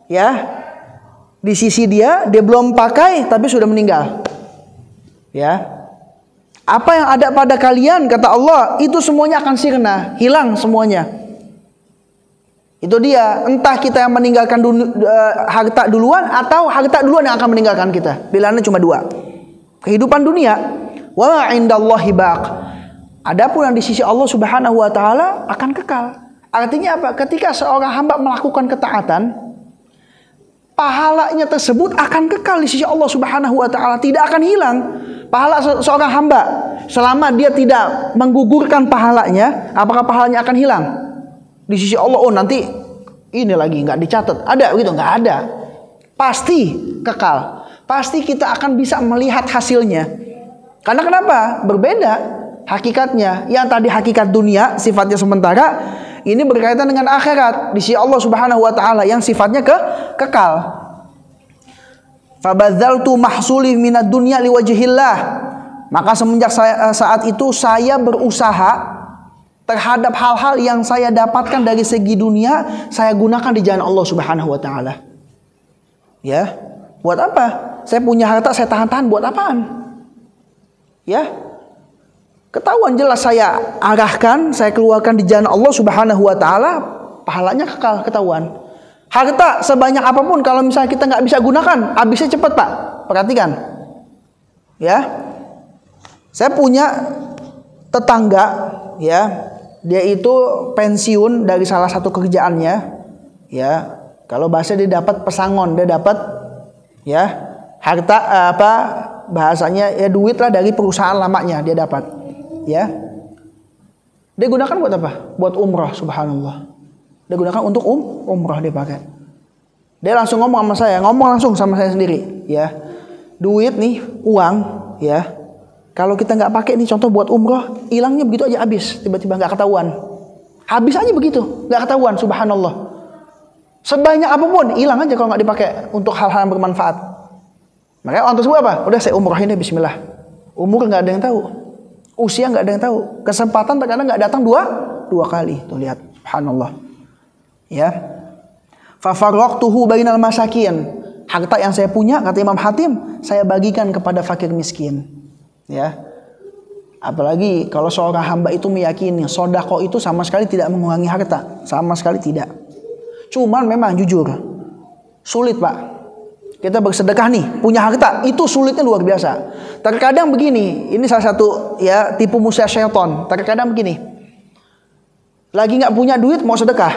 Ya. Di sisi dia belum pakai tapi sudah meninggal. Ya. Apa yang ada pada kalian kata Allah, itu semuanya akan sirna, hilang semuanya. Itu dia, entah kita yang meninggalkan harta duluan atau harta duluan yang akan meninggalkan kita. Pilihannya cuma dua. Kehidupan dunia, wa 'indallahi baq. Adapun yang di sisi Allah Subhanahu wa taala akan kekal. Artinya apa? Ketika seorang hamba melakukan ketaatan, pahalanya tersebut akan kekal di sisi Allah Subhanahu wa taala, tidak akan hilang. Pahala seorang hamba selama dia tidak menggugurkan pahalanya, apakah pahalanya akan hilang? Di sisi Allah, oh nanti ini lagi nggak dicatat. Ada begitu? Nggak ada. Pasti kekal. Pasti kita akan bisa melihat hasilnya. Karena kenapa? Berbeda hakikatnya. Yang tadi hakikat dunia sifatnya sementara, ini berkaitan dengan akhirat di sisi Allah Subhanahu wa taala yang sifatnya kekal. Fabadzaltu mahsuli minad dunya liwajhillah. Maka semenjak saat itu saya berusaha terhadap hal-hal yang saya dapatkan dari segi dunia, saya gunakan di jalan Allah Subhanahu wa taala. Ya. Buat apa? Saya punya harta saya tahan-tahan buat apaan? Ya. Ketahuan jelas saya arahkan, saya keluarkan di jalan Allah Subhanahu wa taala, pahalanya kekal, ketahuan. Harta sebanyak apapun kalau misalnya kita nggak bisa gunakan, habisnya cepat, Pak. Perhatikan. Ya. Saya punya tetangga, ya. Dia itu pensiun dari salah satu kerjaannya, ya. Kalau bahasa dia dapat pesangon, dia dapat ya harta bahasanya ya duit lah dari perusahaan lamanya dia dapat. Ya, dia gunakan buat apa? Buat umrah, subhanallah. Dia gunakan untuk umrah dia pakai. Dia langsung ngomong sama saya sendiri, ya. Duit nih, uang, ya. Kalau kita nggak pakai nih contoh buat umrah, hilangnya begitu aja habis, tiba-tiba nggak ketahuan. Habis aja begitu, nggak ketahuan, subhanallah. Sebanyak apapun hilang aja kalau nggak dipakai untuk hal-hal yang bermanfaat. Makanya orang tersebut apa? Udah saya umrahin deh, bismillah. Umur nggak ada yang tahu. Usia nggak ada yang tahu, kesempatan terkadang nggak datang dua kali. Tuh lihat, subhanallah. Ya, fafarraqtuhu bainal masakin. Harta yang saya punya, kata Imam Hatim, saya bagikan kepada fakir miskin. Ya, apalagi kalau seorang hamba itu meyakini sedekah itu sama sekali tidak mengurangi harta, sama sekali tidak. Cuman memang jujur, sulit, Pak. Kita bersedekah nih, punya harta, itu sulitnya luar biasa. Terkadang begini, ini salah satu ya tipu musya syaitan. Terkadang begini, lagi nggak punya duit mau sedekah.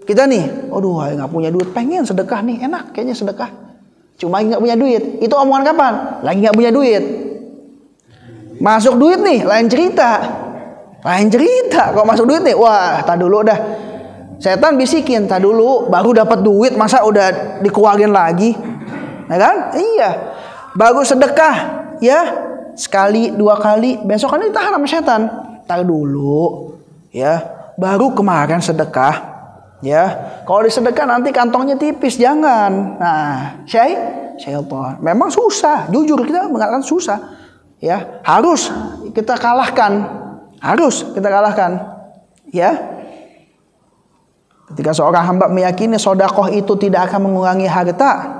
Kita nih, aduh nggak punya duit, pengen sedekah nih, enak kayaknya sedekah. Cuma nggak punya duit. Itu omongan kapan? Lagi nggak punya duit. Masuk duit nih, lain cerita. Kalau masuk duit nih, wah, tak dulu dah. Setan bisikin, tak dulu, baru dapat duit, masa udah dikeluarin lagi, ya kan? Iya, baru sedekah, ya sekali, dua kali, besok kan ditahan sama setan. Tak dulu, ya, baru kemarin sedekah, ya. Kalau disedekah nanti kantongnya tipis, jangan. Nah, syaitan, memang susah, jujur kita mengatakan susah, ya. Harus kita kalahkan, ya. Ketika seorang hamba meyakini sedekah itu tidak akan mengurangi harta,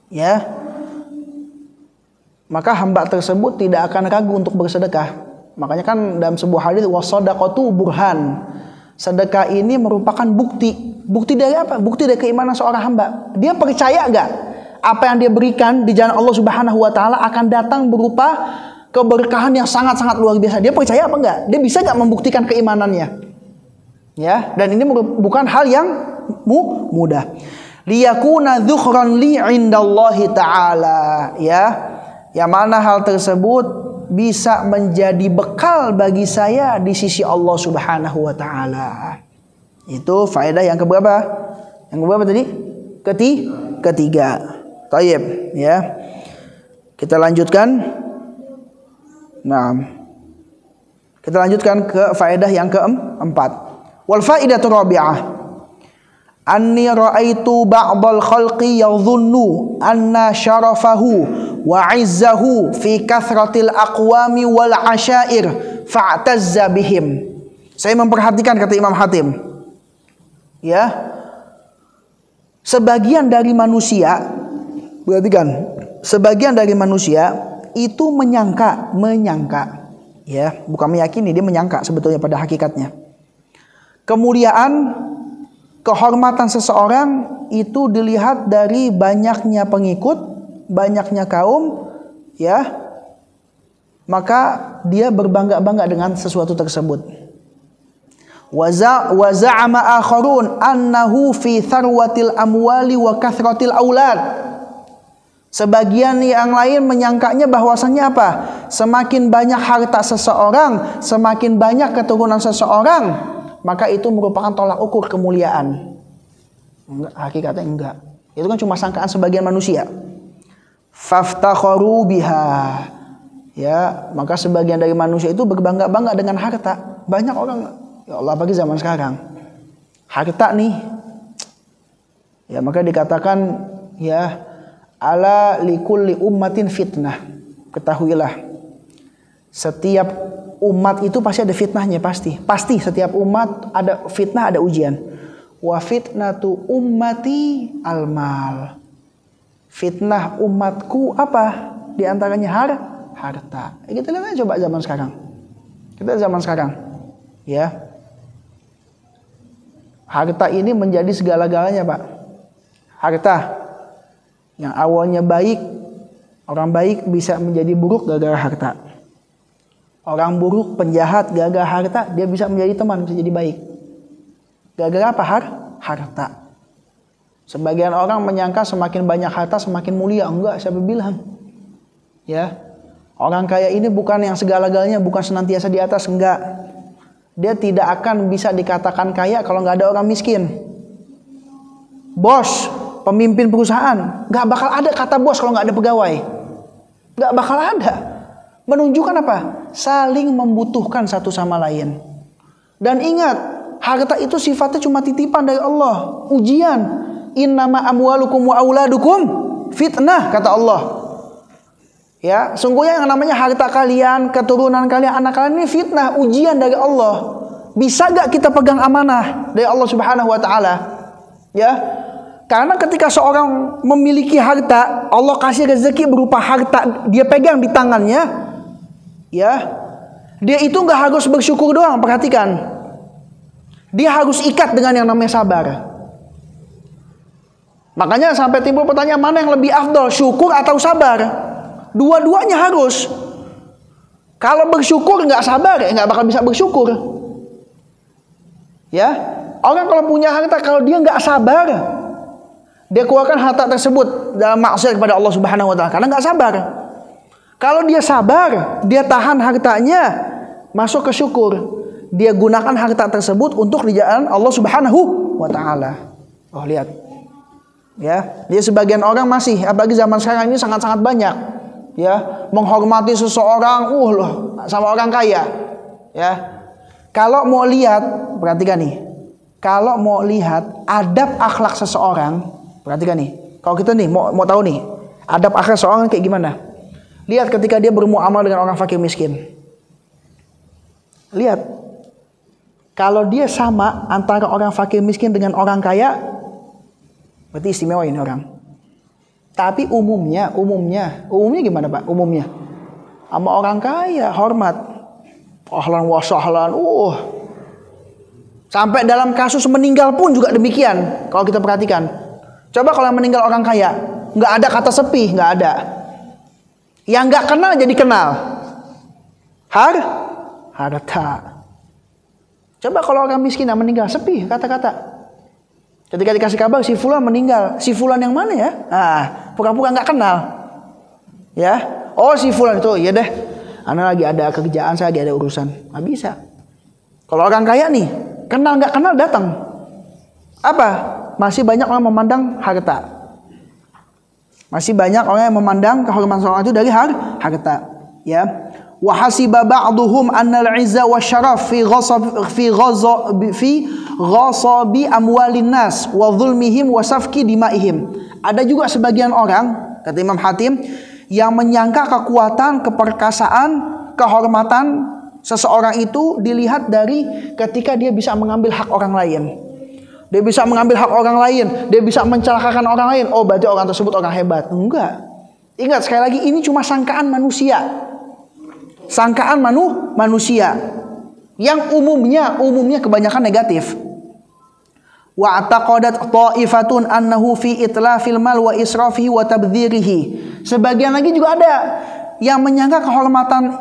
ya, maka hamba tersebut tidak akan ragu untuk bersedekah. Makanya kan dalam sebuah hadis was-shadaqatu burhan. Sedekah ini merupakan bukti. Bukti dari apa? Bukti dari keimanan seorang hamba. Dia percaya enggak apa yang dia berikan di jalan Allah Subhanahu wa taala akan datang berupa keberkahan yang sangat-sangat luar biasa. Dia percaya apa enggak? Dia bisa enggak membuktikan keimanannya? Ya, dan ini bukan hal yang mudah. Liyakuna dzukhran li indallahi ta'ala, ya. Yang mana hal tersebut bisa menjadi bekal bagi saya di sisi Allah Subhanahu wa taala. Itu faedah yang keberapa? Yang keberapa tadi? Ketiga. Tayyib, ya. Kita lanjutkan. Nah, kita lanjutkan ke faedah yang keempat. Wal faidatu rabi'ah anni ra'aitu ba'dal khalqi yadhunnu anna syarafahu wa 'izzahu fi kathratil aqwami wal 'asyair fa'tazza bihim. Saya memperhatikan, kata Imam Hatim, ya, sebagian dari manusia, perhatikan, sebagian dari manusia itu menyangka, ya, bukan meyakini, dia menyangka sebetulnya pada hakikatnya. Kemuliaan, kehormatan seseorang itu dilihat dari banyaknya pengikut, banyaknya kaum, ya. Maka dia berbangga-bangga dengan sesuatu tersebut. Wa za'ama akharun annahu fi tharwatil amwali wa kathratil aulad. Sebagian yang lain menyangkanya bahwasannya apa? Semakin banyak harta seseorang, semakin banyak keturunan seseorang, maka itu merupakan tolak ukur kemuliaan. Hakikatnya enggak. Itu kan cuma sangkaan sebagian manusia. Faftakharu biha. Ya, maka sebagian dari manusia itu berbangga-bangga dengan harta. Banyak orang, ya Allah, apalagi zaman sekarang. Harta nih. Ya, maka dikatakan ya, ala likulli ummatin fitnah. Ketahuilah, setiap umat itu pasti ada fitnahnya, pasti setiap umat ada fitnah, ada ujian. Wa fitnatu ummati almal. Fitnah umatku apa? Di antaranya harta. Kita lihat aja coba zaman sekarang. Kita zaman sekarang, ya. Harta ini menjadi segala-galanya, Pak. Harta yang awalnya baik, orang baik bisa menjadi buruk gara-gara harta. Orang buruk, penjahat, gara-gara harta dia bisa menjadi teman, bisa jadi baik. Gara-gara apa? Harta. Sebagian orang menyangka semakin banyak harta semakin mulia. Enggak, siapa bilang? Ya, orang kaya ini bukan yang segala-galanya, bukan senantiasa di atas, enggak. Dia tidak akan bisa dikatakan kaya kalau nggak ada orang miskin. Bos, pemimpin perusahaan, nggak bakal ada kata bos kalau nggak ada pegawai. Nggak bakal ada. Menunjukkan apa? Saling membutuhkan satu sama lain. Dan ingat, harta itu sifatnya cuma titipan dari Allah, ujian. Innama amwalukum wa auladukum fitnah, kata Allah. Ya, sungguhnya yang namanya harta kalian, keturunan kalian, anak kalian ini fitnah, ujian dari Allah. Bisa gak kita pegang amanah dari Allah Subhanahu wa taala? Ya. Karena ketika seorang memiliki harta, Allah kasih rezeki berupa harta, dia pegang di tangannya. Ya, dia itu nggak harus bersyukur doang. Perhatikan, dia harus ikat dengan yang namanya sabar. Makanya sampai timbul pertanyaan, mana yang lebih afdol, syukur atau sabar? Dua-duanya harus. Kalau bersyukur nggak sabar, ya nggak bakal bisa bersyukur. Ya, orang kalau punya harta, kalau dia nggak sabar, dia keluarkan harta tersebut dalam maksiat kepada Allah Subhanahu wa taala karena nggak sabar. Kalau dia sabar, dia tahan hartanya, masuk ke syukur. Dia gunakan harta tersebut untuk di jalan Allah Subhanahu wa taala. Oh, lihat. Ya, dia sebagian orang masih, apalagi zaman sekarang ini sangat-sangat banyak, ya, menghormati seseorang, loh, sama orang kaya. Ya. Kalau mau lihat, perhatikan nih. Kalau mau lihat adab akhlak seseorang, perhatikan nih. Kalau kita nih mau tahu nih, adab akhlak seseorang kayak gimana? Lihat ketika dia bermuamalah dengan orang fakir miskin. Lihat. Kalau dia sama antara orang fakir miskin dengan orang kaya, berarti istimewa ini orang. Tapi umumnya gimana, Pak? Umumnya sama orang kaya hormat. Ahlan wa sahlan. Sampai dalam kasus meninggal pun juga demikian. Kalau kita perhatikan. Coba kalau meninggal orang kaya, nggak ada kata sepi, nggak ada. Yang nggak kenal jadi kenal. Harta. Coba kalau orang miskin yang meninggal, sepi kata-kata. Ketika dikasih kabar si fulan meninggal, si fulan yang mana ya? Pura-pura nggak kenal. Ya, oh si fulan itu, iya deh. Ana lagi ada kerjaan, saya lagi ada urusan. Nggak bisa. Kalau orang kaya nih, kenal nggak kenal datang. Apa? Masih banyak orang memandang harta. Masih banyak orang yang memandang kehormatan seorang itu dari harta. Ya. Wa hasiba ba'dhum anna al-'izza wasyaraf fi ghasabi amwalin nas wa dhulmihim wa safki dimaihim. Ada juga sebagian orang, kata Imam Hatim, yang menyangka kekuatan, keperkasaan, kehormatan seseorang itu dilihat dari ketika dia bisa mengambil hak orang lain. Dia bisa mengambil hak orang lain, dia bisa mencelakakan orang lain. Oh, berarti orang tersebut orang hebat. Enggak. Ingat sekali lagi, ini cuma sangkaan manusia. Sangkaan manusia yang umumnya kebanyakan negatif. Wa ataqadat ta'ifatun annahu fi itlafil mal wa israfihi wa tabdzirihi. Sebagian lagi juga ada yang menyangka kehormatan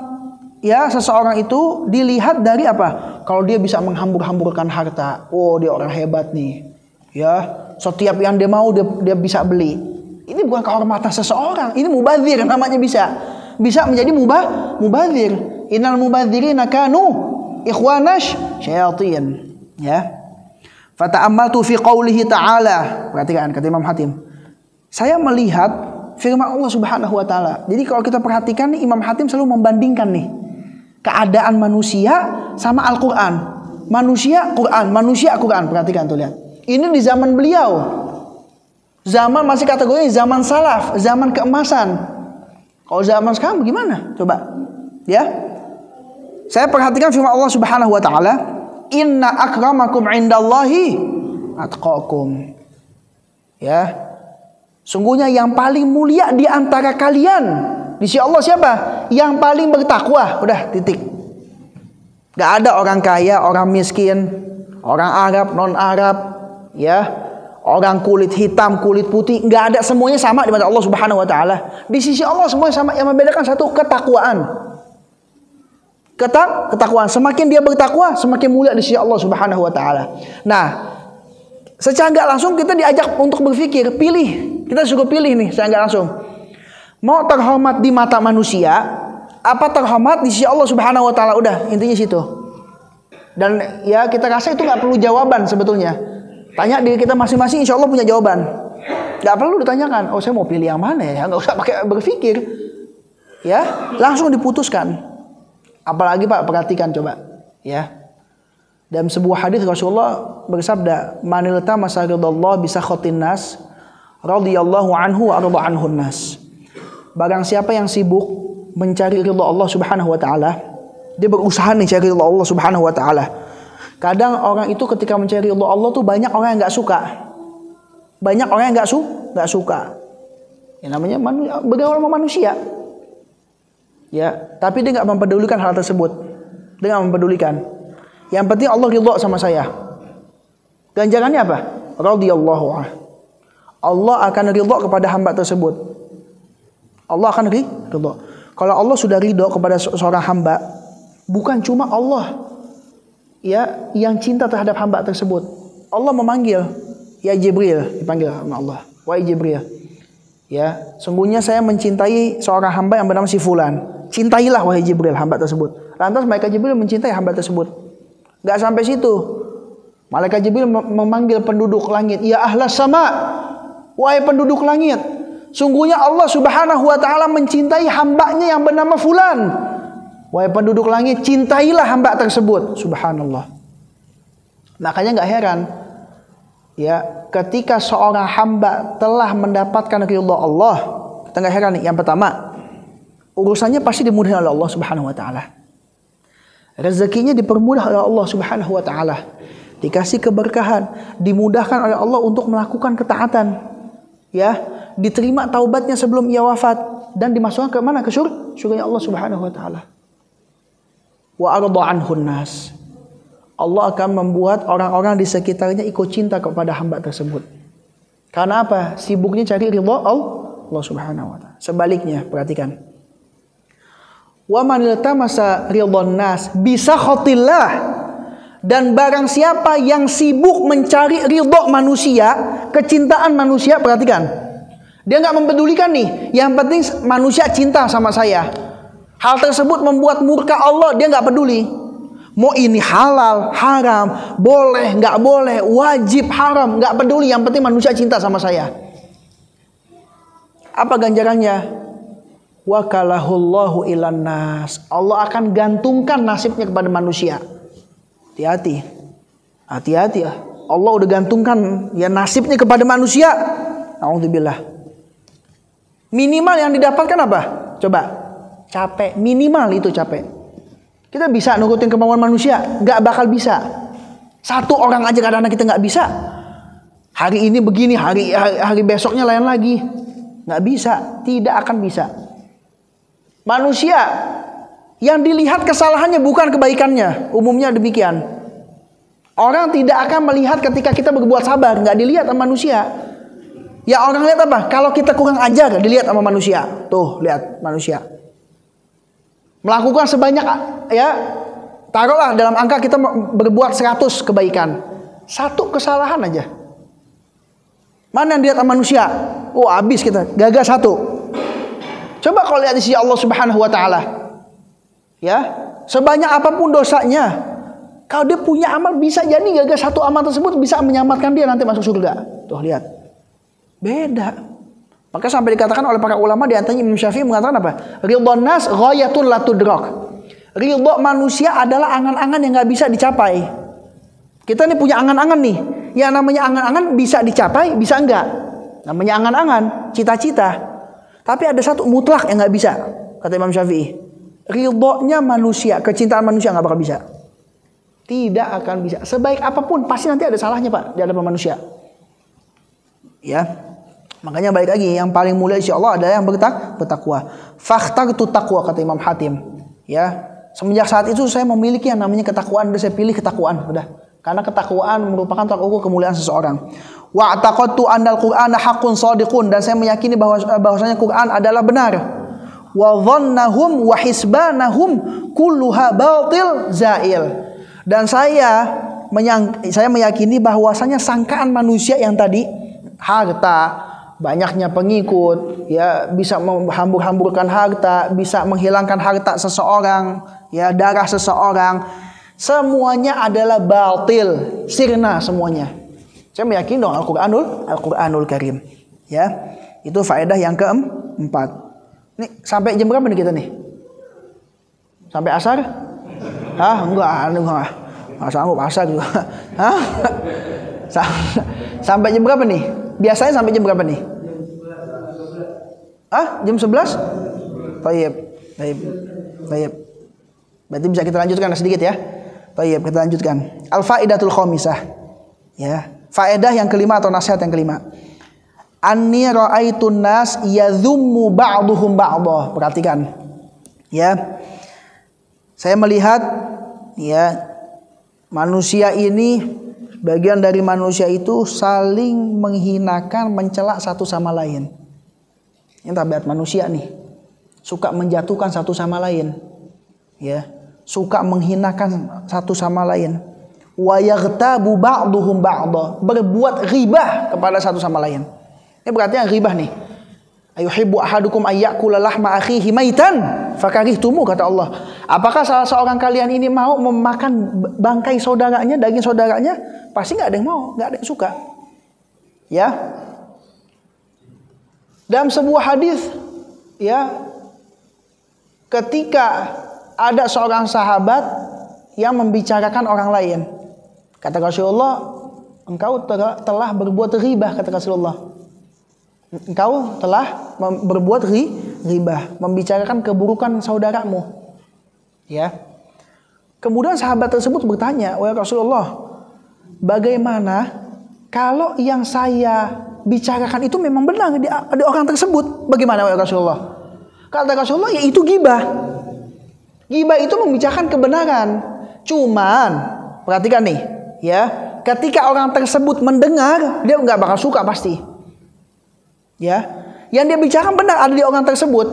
ya seseorang itu dilihat dari apa? Kalau dia bisa menghambur-hamburkan harta, oh dia orang hebat nih. Ya, setiap yang dia mau dia bisa beli. Ini bukan kehormatan seseorang, ini mubadzir namanya bisa menjadi mubadzir. Innal mubadzirina kanu ikhwanash syayatin. Ya. Fata'ammaltu fi qoulihi ta'ala. Perhatikan kata Imam Hatim. saya melihat firman Allah Subhanahu wa taala. Jadi kalau kita perhatikan nih, Imam Hatim selalu membandingkan nih keadaan manusia sama Al-Qur'an. Manusia Quran, manusia Quran. Perhatikan tuh, lihat. Ini di zaman beliau. Zaman masih kategorinya zaman salaf, zaman keemasan. Kalau zaman sekarang bagaimana? Coba. Ya. Saya perhatikan firman Allah Subhanahu wa taala, "Inna akramakum indallahi atqakum." Ya. Sungguhnya yang paling mulia di antara kalian di sisi Allah siapa? Yang paling bertakwa. Udah, titik. Gak ada orang kaya, orang miskin, orang Arab, non Arab, ya, orang kulit hitam, kulit putih, gak ada, semuanya sama di mata Allah Subhanahu wa taala. Di sisi Allah semuanya sama, yang membedakan satu ketakwaan. Ketakwaan, semakin dia bertakwa, semakin mulia di sisi Allah Subhanahu wa taala. Nah, secara gak langsung kita diajak untuk berpikir, pilih. Kita suruh pilih nih, secara gak langsung. Mau terhormat di mata manusia, apa terhormat di sisi Allah Subhanahu wa taala? Udah, intinya situ. Dan ya kita rasa itu nggak perlu jawaban sebetulnya. Tanya diri kita masing-masing, insya Allah punya jawaban. Nggak perlu ditanyakan, oh saya mau pilih yang mana ya? Nggak usah pakai berpikir. Ya, langsung diputuskan. Apalagi Pak, perhatikan coba. Ya. Dalam sebuah hadis Rasulullah bersabda, "Manil tamasa ridallah bisa khotin nas, radhiyallahu anhu wa arda anhun nas." Barang siapa yang sibuk mencari ridha Allah Subhanahu wa taala, dia berusaha nih cari ridha Allah Subhanahu wa taala. Kadang orang itu ketika mencari ridha Allah tuh banyak orang yang enggak suka. Banyak orang yang enggak suka. Ya namanya bergaul sama manusia. Ya, tapi dia enggak mempedulikan hal tersebut. Dia enggak mempedulikan. Yang penting Allah ridha sama saya. Ganjarannya apa? Radhiyallahu anhu. Allah akan ridha kepada hamba tersebut. Allah akan ridha. Kalau Allah sudah ridho kepada seorang hamba, bukan cuma Allah ya yang cinta terhadap hamba tersebut. Allah memanggil, ya Jibril, dipanggil sama Allah. Wahai Jibril, ya sungguhnya saya mencintai seorang hamba yang bernama si Fulan. Cintailah wahai Jibril hamba tersebut. Lantas malaikat Jibril mencintai hamba tersebut. Gak sampai situ. Malaikat Jibril memanggil penduduk langit, ya ahlas sama, wahai penduduk langit. Sungguhnya Allah Subhanahu wa taala mencintai hambanya yang bernama Fulan. Wahai penduduk langit, cintailah hamba tersebut. Subhanallah. Makanya enggak heran ya, ketika seorang hamba telah mendapatkan ridha Allah, kita enggak heran nih. Yang pertama, urusannya pasti dimudahkan oleh Allah Subhanahu wa taala. Rezekinya dipermudah oleh Allah Subhanahu wa taala. Dikasih keberkahan, dimudahkan oleh Allah untuk melakukan ketaatan. Ya, diterima taubatnya sebelum ia wafat dan dimasukkan ke mana? Ke surga Allah Subhanahu wa taala. Wa arda anhun nas. Allah akan membuat orang-orang di sekitarnya ikut cinta kepada hamba tersebut. Karena apa? Sibuknya cari ridha Allah Subhanahu wa taala. Sebaliknya, perhatikan. Wa man iltamasa ridhan nas bisa khotillah. Dan barang siapa yang sibuk mencari ridha manusia, kecintaan manusia, perhatikan. Dia nggak mempedulikan nih, yang penting manusia cinta sama saya. Hal tersebut membuat murka Allah, dia nggak peduli. Mau ini halal, haram, boleh, nggak boleh, wajib, haram, nggak peduli. Yang penting manusia cinta sama saya. Apa ganjarannya? Wakalahullahu ilan nas. Allah akan gantungkan nasibnya kepada manusia. Hati-hati, hati-hati ya. Allah udah gantungkan ya nasibnya kepada manusia. Alhamdulillah. Minimal yang didapatkan apa? Coba, capek. Minimal itu capek. Kita bisa nurutin kemauan manusia? Gak bakal bisa. Satu orang aja kadang-kadang kita gak bisa. Hari ini begini, hari besoknya lain lagi. Gak bisa, tidak akan bisa. Manusia yang dilihat kesalahannya bukan kebaikannya. Umumnya demikian. Orang tidak akan melihat ketika kita berbuat sabar. Gak dilihat sama manusia. Ya orang lihat apa? Kalau kita kurang ajar, dilihat sama manusia. Tuh, lihat manusia. Melakukan sebanyak, ya, taruhlah dalam angka kita berbuat 100 kebaikan. Satu kesalahan aja. Mana yang dilihat sama manusia? Oh, habis kita. Gagal satu. Coba kalau lihat di sisi Allah Subhanahu wa taala. Ya, sebanyak apapun dosanya, kalau dia punya amal bisa jadi gagal satu amal tersebut bisa menyelamatkan dia nanti masuk surga. Tuh lihat. Beda. Maka sampai dikatakan oleh para ulama, di antaranya Imam Syafi'i mengatakan apa? Ridhon nas ghayatun la tudrak. Ridho manusia adalah angan-angan yang nggak bisa dicapai. Kita nih punya angan-angan nih. Yang namanya angan-angan bisa dicapai, bisa enggak. Namanya angan-angan, cita-cita. Tapi ada satu mutlak yang nggak bisa, kata Imam Syafi'i. Ridhonya manusia, kecintaan manusia nggak bakal bisa. Tidak akan bisa. Sebaik apapun pasti nanti ada salahnya, Pak, di hadapan manusia. Ya. Makanya balik lagi, yang paling mulia insya Allah adalah yang bertakwa. Fakhtartu taqwa, kata Imam Hatim. Ya, semenjak saat itu saya memiliki yang namanya ketakwaan. Saya pilih ketakwaan, udah. Karena ketakwaan merupakan tolak ukur kemuliaan seseorang. Wa taqattu annal Qur'ana haqqun shadiqun, dan saya meyakini bahwasanya Quran adalah benar. Wa dhannahum wa hisbanahum kulluha batil zail. Dan saya meyakini bahwasanya sangkaan manusia yang tadi, harta, banyaknya pengikut, ya, bisa menghambur-hamburkan harta, bisa menghilangkan harta seseorang, ya, darah seseorang, semuanya adalah batil, sirna semuanya. Saya meyakini dong Al-Qur'anul Karim. Ya. Itu faedah yang keempat. Nih, sampai jam berapa nih kita nih? Sampai asar? Enggak. Enggak sanggup asar juga. Sampai jam berapa nih? Biasanya sampai jam berapa nih? Jam 11? Baik. Berarti bisa kita lanjutkan sedikit ya. Baik, kita lanjutkan. Al-faidatul khamisah. Ya, faedah yang kelima atau nasihat yang kelima. Anni ra'aitun nas yadhummu ba'duhum ba'dha. Perhatikan. Ya. Saya melihat, ya, manusia ini, bagian dari manusia itu saling menghinakan, mencela satu sama lain. Ini tabiat manusia nih. Suka menjatuhkan satu sama lain. Ya, suka menghinakan satu sama lain. Wa yaghtabu ba'duhum ba'dha, berbuat ghibah kepada satu sama lain. Ini berarti yang ghibah nih. Ayuhibbu ahadukum ayyakula lahma akhihi maitan fakarihtumu, kata Allah. Apakah salah seorang kalian ini mau memakan bangkai saudaranya, daging saudaranya? Pasti nggak ada yang mau, nggak ada yang suka. Ya. Dalam sebuah hadis, ya, ketika ada seorang sahabat yang membicarakan orang lain, kata Rasulullah, engkau telah berbuat ghibah, kata Rasulullah. Engkau telah berbuat ghibah, membicarakan keburukan saudaramu. Ya. Kemudian sahabat tersebut bertanya, "Wahai Rasulullah, bagaimana kalau yang saya bicarakan itu memang benar di orang tersebut? Bagaimana, wahai Rasulullah?" Kata Rasulullah, ya itu ghibah. Ghibah itu membicarakan kebenaran. Cuman, perhatikan nih, ya, ketika orang tersebut mendengar, dia nggak bakal suka pasti. Ya, yang dia bicarakan benar ada di orang tersebut.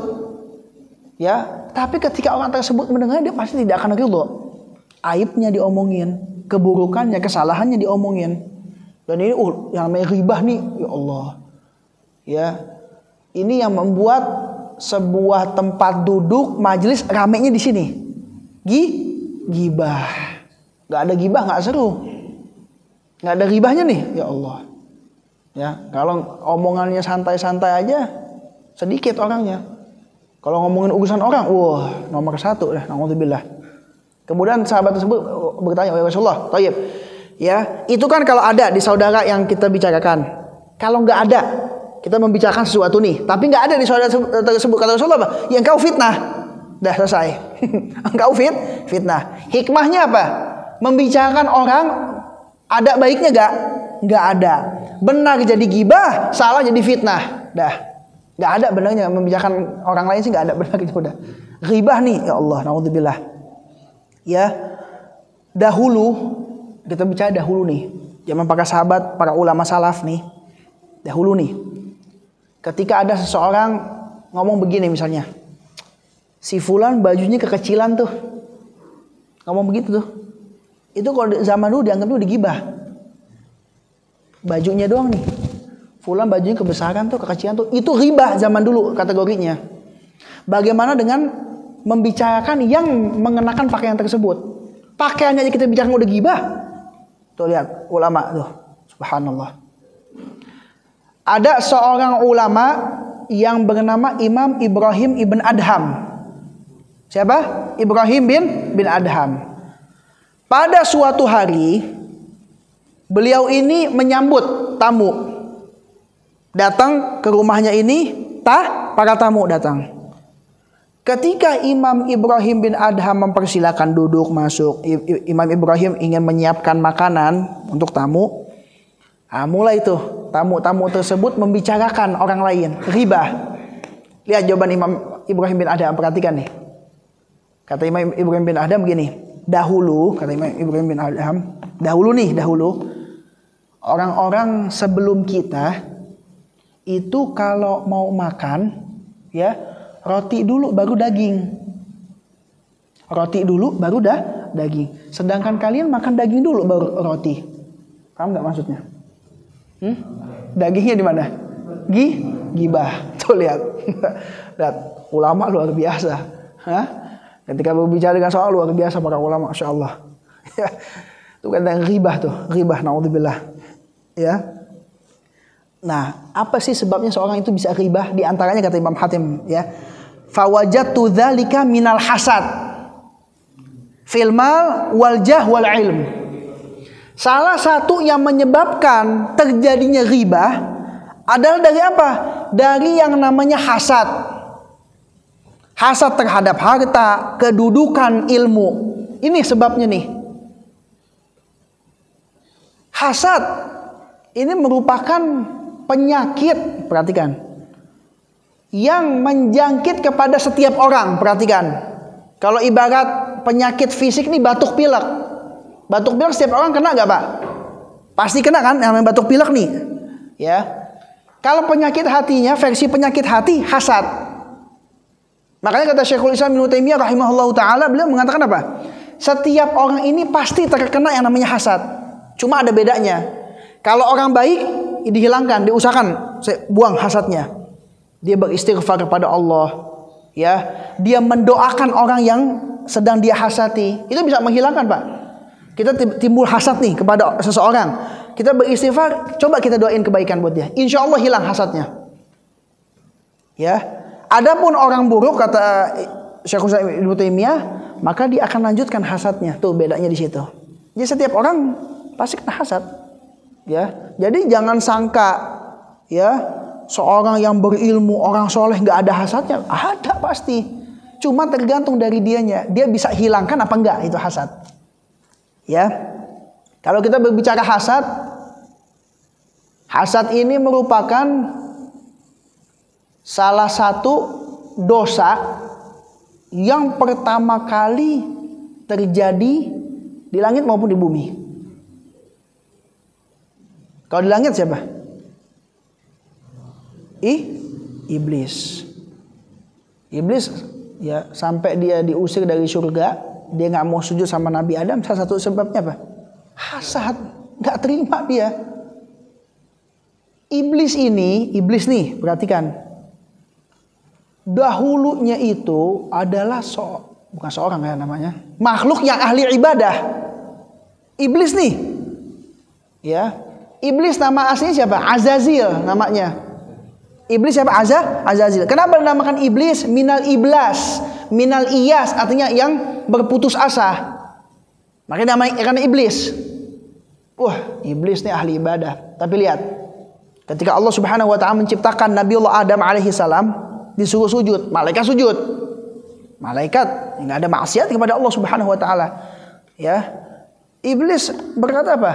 Ya, tapi ketika orang tersebut mendengar, dia pasti tidak akan ridho. Aibnya diomongin, keburukannya, kesalahannya diomongin. Dan ini yang namanya ghibah nih, ya Allah. Ya. Ini yang membuat sebuah tempat duduk majelis ramenya di sini. Ghibah. Enggak ada ghibah enggak seru. Enggak ada ghibahnya nih, ya Allah. Ya, kalau omongannya santai-santai aja, sedikit orangnya. Kalau ngomongin urusan orang, wah, nomor 1 dah, naudzubillah. Kemudian sahabat tersebut bertanya, "Ya Rasulullah, thayyib. Ya, itu kan kalau ada di saudara yang kita bicarakan. Kalau nggak ada, kita membicarakan sesuatu nih, tapi nggak ada di saudara tersebut, kata Rasulullah apa? Ya engkau fitnah." Dah selesai. Engkau fitnah. Hikmahnya apa? Membicarakan orang ada baiknya nggak ada. Benar jadi gibah, salah jadi fitnah. Dah. Nggak ada benarnya membicarakan orang lain sih, nggak ada benarnya udah. Ghibah nih, ya Allah, naudzubillah. Ya. Dahulu, kita bicara dahulu nih. Zaman para sahabat, para ulama salaf nih. Dahulu nih. Ketika ada seseorang ngomong begini misalnya. Si fulan bajunya kekecilan tuh. Ngomong begitu tuh. Itu kalau zaman dulu dianggapnya udah gibah. Bajunya doang nih. Fulan bajunya kebesaran tuh, kekecilan tuh. Itu ghibah zaman dulu kategorinya. Bagaimana dengan membicarakan yang mengenakan pakaian tersebut? Pakaiannya aja kita bicarakan udah ghibah. Tuh lihat ulama tuh. Subhanallah. Ada seorang ulama yang bernama Imam Ibrahim ibn Adham. Siapa? Ibrahim bin Adham. Pada suatu hari beliau ini menyambut tamu. Datang ke rumahnya ini, para tamu datang. Ketika Imam Ibrahim bin Adham mempersilakan duduk masuk, Imam Ibrahim ingin menyiapkan makanan untuk tamu. Mulai tuh tamu-tamu tersebut membicarakan orang lain, ghibah. Lihat jawaban Imam Ibrahim bin Adham, perhatikan nih. Kata Imam Ibrahim bin Adham begini, dahulu, kata Imam Ibrahim bin Adham, dahulu orang-orang sebelum kita itu kalau mau makan, ya, roti dulu baru daging. Roti dulu baru daging. Sedangkan kalian makan daging dulu baru roti. Paham nggak maksudnya? Dagingnya di mana? Gibah. Tuh lihat. Lihat, ulama luar biasa. Ketika berbicara dengan soal luar biasa para ulama, masya Allah. Ya, itu kan ghibah tuh, ghibah, naudzubillah. Ya. Nah, apa sih sebabnya seorang itu bisa ghibah? Di antaranya kata Imam Hatim, ya, fawajatu dzalika minal hasad fil mal wal jah wal ilm. Salah satu yang menyebabkan terjadinya ghibah adalah dari apa? Dari yang namanya hasad. Hasad terhadap harta, kedudukan, ilmu. Ini sebabnya nih. Hasad ini merupakan penyakit, perhatikan, yang menjangkit kepada setiap orang. Perhatikan, kalau ibarat penyakit fisik nih, batuk pilek. Batuk pilek setiap orang kena gak Pak? Pasti kena kan, yang namanya batuk pilek nih. Ya. Kalau penyakit hatinya, versi penyakit hati, hasad. Makanya kata Syekhul Islam Ibnu Taimiyah rahimahullahu taala, beliau mengatakan apa? Setiap orang ini pasti terkena yang namanya hasad. Cuma ada bedanya. Kalau orang baik dihilangkan, diusahakan, buang hasadnya. Dia beristighfar kepada Allah, ya. Dia mendoakan orang yang sedang dia hasati. Itu bisa menghilangkan, Pak. Kita timbul hasad nih kepada seseorang. Kita beristighfar, coba kita doain kebaikan buat dia. Insya Allah hilang hasadnya. Ya. Adapun orang buruk, kata Syekhul Islam Ibnu Taimiyah, maka dia akan lanjutkan hasadnya. Tuh bedanya di situ. Jadi setiap orang pasti kena hasad. Ya, jadi jangan sangka, ya, seorang yang berilmu, orang soleh nggak ada hasadnya. Ada pasti. Cuma tergantung dari dianya. Dia bisa hilangkan apa enggak itu hasad. Ya, kalau kita berbicara hasad, hasad ini merupakan salah satu dosa yang pertama kali terjadi di langit maupun di bumi. Kalau di langit siapa? Iblis. Iblis, ya, sampai dia diusir dari surga, dia nggak mau sujud sama Nabi Adam. Salah satu sebabnya apa? Hasad, nggak terima dia. Iblis nih, perhatikan. Dahulunya itu adalah bukan seorang ya namanya, makhluk yang ahli ibadah. Iblis nih, ya. Iblis nama aslinya siapa? Azazil namanya. Iblis siapa? Azazil. Kenapa dinamakan iblis? Minal iblas, minal iyas, artinya yang berputus asa. Makanya namanya karena iblis. Wah, iblis nih ahli ibadah. Tapi lihat, ketika Allah Subhanahu wa taala menciptakan Nabiullah Adam alaihi salam, disuruh sujud, malaikat sujud. Malaikat enggak ada maksiat kepada Allah Subhanahu wa taala. Ya. Iblis berkata apa?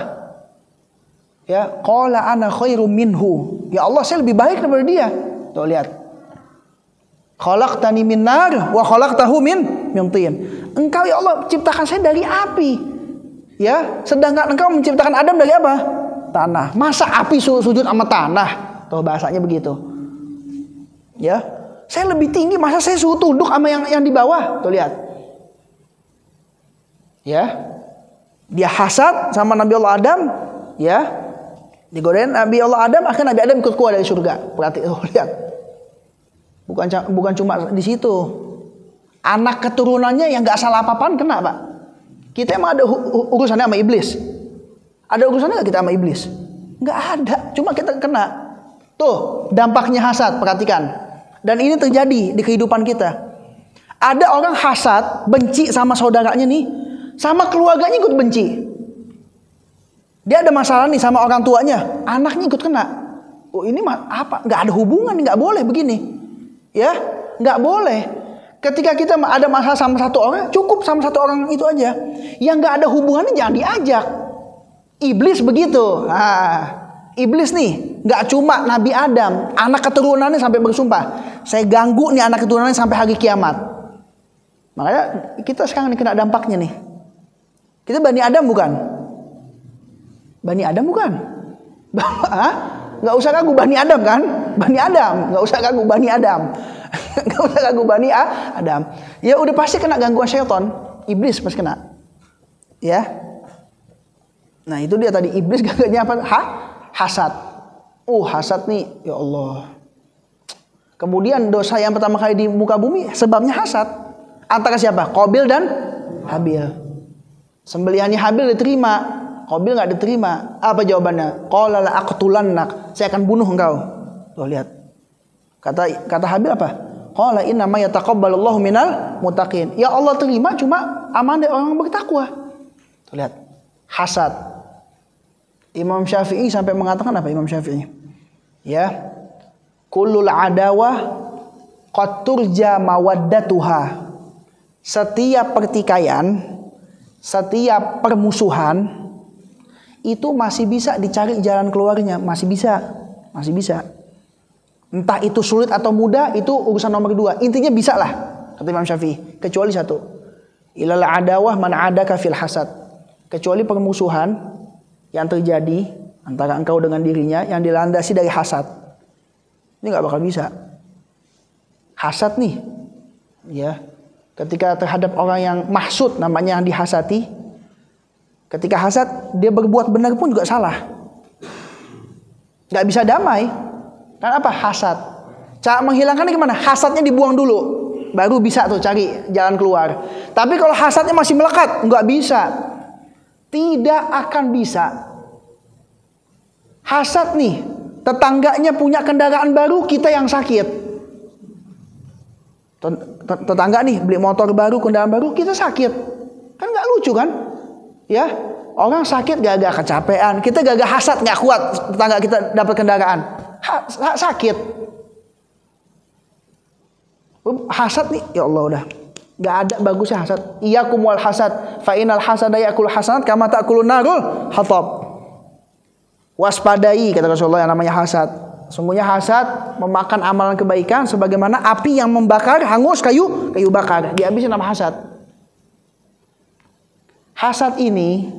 Ya, qala ana khairum minhu. Ya Allah, saya lebih baik daripada dia. Tuh lihat. Khalaqtani min nar wa khalaqtahu min tin. Engkau ya Allah ciptakan saya dari api. Ya, sedangkan engkau menciptakan Adam dari apa? Tanah. Masa api sujud sama tanah? Tuh bahasanya begitu. Ya. Saya lebih tinggi, masa saya suruh tunduk sama yang di bawah? Tuh lihat. Ya. Dia hasad sama Nabi Allah Adam, ya. Digodain Nabi Allah Adam, akhirnya Nabi Adam ikut keluar dari surga. Lihat. Bukan cuma di situ. Anak keturunannya yang enggak salah apa-apaan kena, Pak. Kita emang ada urusannya sama iblis? Ada urusannya enggak kita sama iblis? Enggak ada, cuma kita kena. Tuh, dampaknya hasad, perhatikan. Dan ini terjadi di kehidupan kita. Ada orang hasad, benci sama saudaranya nih, sama keluarganya ikut benci. Dia ada masalah nih sama orang tuanya, anaknya ikut kena. Oh, ini apa? Nggak ada hubungan, nggak boleh begini. Ya, nggak boleh. Ketika kita ada masalah sama satu orang, cukup sama satu orang itu aja. Yang nggak ada hubungannya jangan diajak. Iblis begitu. Iblis nih, nggak cuma Nabi Adam, anak keturunannya sampai bersumpah, saya ganggu nih anak keturunannya sampai hari kiamat. Makanya kita sekarang nih kena dampaknya nih. Kita Bani Adam bukan? Bani Adam bukan? Nggak usah ragu Bani Adam kan? Bani Adam, nggak usah ragu Bani Adam. Nggak usah ragu Bani Adam. Ya udah pasti kena gangguan syaitan. Iblis pasti kena. Ya. Nah itu dia tadi, iblis gangguannya apa? Hasad. Hasad nih, ya Allah. Kemudian dosa yang pertama kali di muka bumi sebabnya hasad. Antara siapa? Qabil dan Habil. Sembelihannya Habil diterima, Qabil nggak diterima. Apa jawabannya? Qala la aqtulannak, saya akan bunuh engkau. Tuh lihat. Kata Habil apa? Qala inna ma yataqabbalullahu minal muttaqin. Ya Allah terima, cuma aman dari orang bertakwa. Tuh lihat. Hasad. Imam Syafi'i sampai mengatakan apa Imam Syafi'i? Ya. Kullul adawah qad turja mawaddatuha. Setiap pertikaian, setiap permusuhan itu masih bisa dicari jalan keluarnya, masih bisa. Entah itu sulit atau mudah, itu urusan nomor 2. Intinya bisa lah, kata Imam Syafi'i. Kecuali satu, ilal adawah man adaka fil hasad. Kecuali permusuhan yang terjadi antara engkau dengan dirinya yang dilandasi dari hasad. Ini nggak bakal bisa. Hasad nih, ya. Ketika terhadap orang yang mahsud, namanya yang dihasati. Ketika hasad, dia berbuat benar pun juga salah. Nggak bisa damai. Karena apa? Hasad. Cara menghilangkannya gimana? Hasadnya dibuang dulu, baru bisa tuh cari jalan keluar. Tapi kalau hasadnya masih melekat, nggak bisa. Tidak akan bisa. Hasad nih, tetangganya punya kendaraan baru, kita yang sakit. Tetangga nih beli motor baru, kendaraan baru, kita sakit. Kan nggak lucu kan? Ya, orang sakit gak kecapean, kita gak hasad, nggak kuat tetangga kita dapat kendaraan, sakit. Hasad nih, ya Allah udah nggak ada bagusnya hasad. Iyyakum wal hasad, fa inal hasada ya'kul hasanat kama ta'kulun narul hatab. Waspadai kata Rasulullah yang namanya hasad. Sungguhnya hasad memakan amalan kebaikan sebagaimana api yang membakar hangus kayu bakar, dihabisin sama hasad. Hasad ini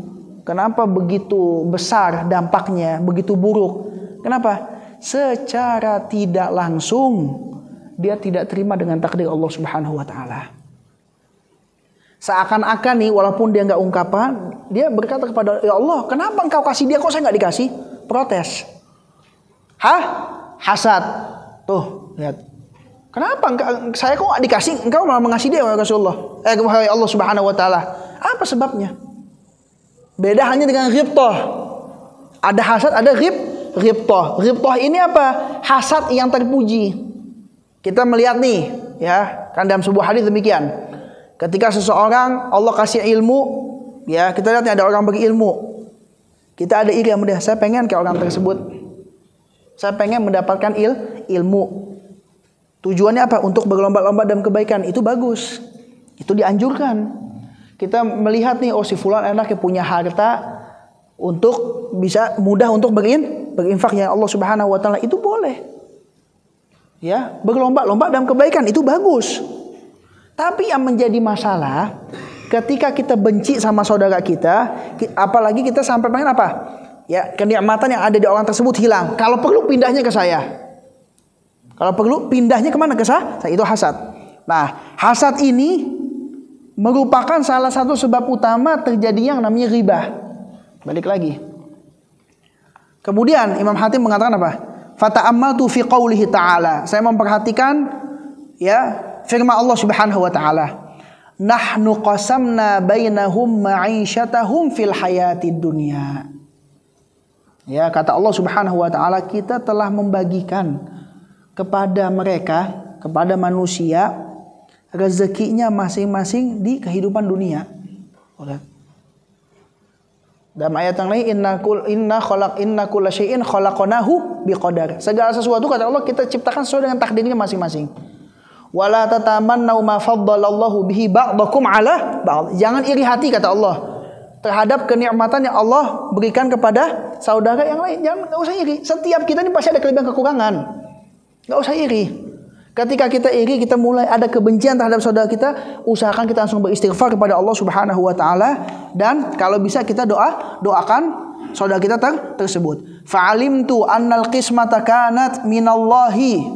kenapa begitu besar dampaknya, begitu buruk? Kenapa? Secara tidak langsung dia tidak terima dengan takdir Allah Subhanahu wa taala. Seakan-akan nih walaupun dia nggak ungkapan, dia berkata kepada ya Allah, kenapa engkau kasih dia kok saya nggak dikasih? Protes. Hasad. Tuh, lihat. Kenapa saya kok nggak dikasih, engkau malah mengasih dia ya Rasulullah? Wahai Allah Subhanahu wa taala. Apa sebabnya? Beda hanya dengan ghibthah. Ada hasad, ada ghibthah. Ghibthah ini apa? Hasad yang terpuji. Kita melihat nih, ya, kan dalam sebuah hadis demikian. Ketika seseorang Allah kasih ilmu, ya, kita lihat ada orang berilmu. Kita ada iri sama dia. Saya pengen kayak orang tersebut. Saya pengen mendapatkan ilmu. Tujuannya apa? Untuk berlomba-lomba dalam kebaikan. Itu bagus. Itu dianjurkan. Kita melihat nih, oh si fulan enak yang punya harta untuk bisa mudah untuk berinfak ya Allah Subhanahu wa taala, itu boleh. Ya, berlomba-lomba dalam kebaikan itu bagus. Tapi yang menjadi masalah ketika kita benci sama saudara kita, apalagi kita sampai pengen apa? Ya, kenikmatan yang ada di orang tersebut hilang. Kalau perlu pindahnya ke saya. Kalau perlu pindahnya kemana? Ke saya. Itu hasad. Nah, hasad ini merupakan salah satu sebab utama terjadinya yang namanya ghibah. Balik lagi. Kemudian Imam Hatim mengatakan apa? Fata'ammaltu fi qaulihi ta'ala. Saya memperhatikan ya firman Allah Subhanahu wa taala. Nahnu qasamna bainahum ma'isyatahum fil hayatid dunya. Ya, kata Allah Subhanahu wa taala, kita telah membagikan kepada mereka, kepada manusia, rezekinya masing-masing di kehidupan dunia. Dalam ayat yang lain, inna kulla syai'in khalaqnahu biqadar. Segala sesuatu kata Allah kita ciptakan sesuai dengan takdirnya masing-masing. Wala tatamannu ma faddalallahu bihi ba'dakum ala ba'd. Jangan iri hati kata Allah terhadap kenikmatan yang Allah berikan kepada saudara yang lain. Jangan, enggak usah iri. Setiap kita ini pasti ada kelebihan kekurangan. Enggak usah iri. Ketika kita iri, kita mulai ada kebencian terhadap saudara kita, usahakan kita langsung beristighfar kepada Allah Subhanahu wa taala, dan kalau bisa kita doakan saudara kita tersebut. Fa'alimtu annal qismata kanat minallahi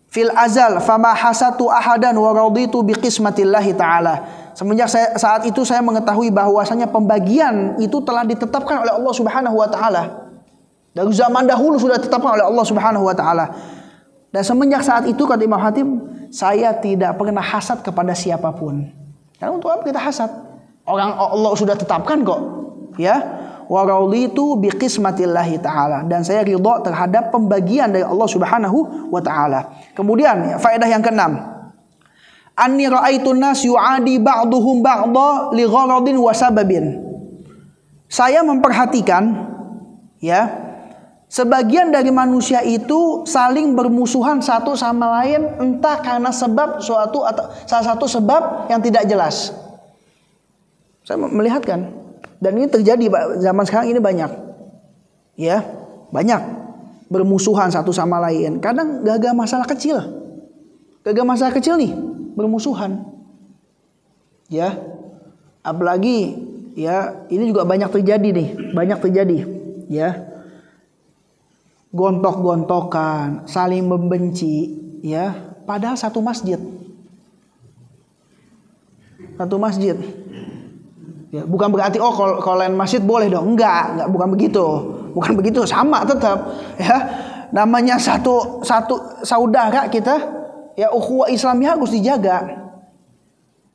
fil azal fama hasatu ahadan wa raditu biqismatillahi taala. Semenjak saat itu saya mengetahui bahwasanya pembagian itu telah ditetapkan oleh Allah Subhanahu wa taala. Dari zaman dahulu sudah ditetapkan oleh Allah Subhanahu wa taala. Dan semenjak saat itu kata Imam Hatim, saya tidak pernah hasad kepada siapapun. Karena untuk apa kita hasad? Orang Allah sudah tetapkan kok. Ya. Wa raditu biqismatillahi taala, dan saya ridha terhadap pembagian dari Allah Subhanahu wa taala. Kemudian faedah yang keenam. Anni ra'aitun nas yu'adi ba'duhum ba'dha li gharadin wa sababin. Saya memperhatikan ya, sebagian dari manusia itu saling bermusuhan satu sama lain entah karena sebab suatu atau salah satu sebab yang tidak jelas. Saya melihatkan, dan ini terjadi zaman sekarang ini banyak. Ya, banyak bermusuhan satu sama lain. Kadang gagal masalah kecil. Gagal masalah kecil nih bermusuhan. Ya. Apalagi ya, ini juga banyak terjadi nih, banyak terjadi, ya. Gontok-gontokan, saling membenci, ya, padahal satu masjid. Satu masjid. Ya, bukan berarti kalau lain masjid boleh dong. Enggak, bukan begitu. Bukan begitu, sama tetap, ya. Namanya satu saudara kita, ya, ukhuwah Islamiyah harus dijaga.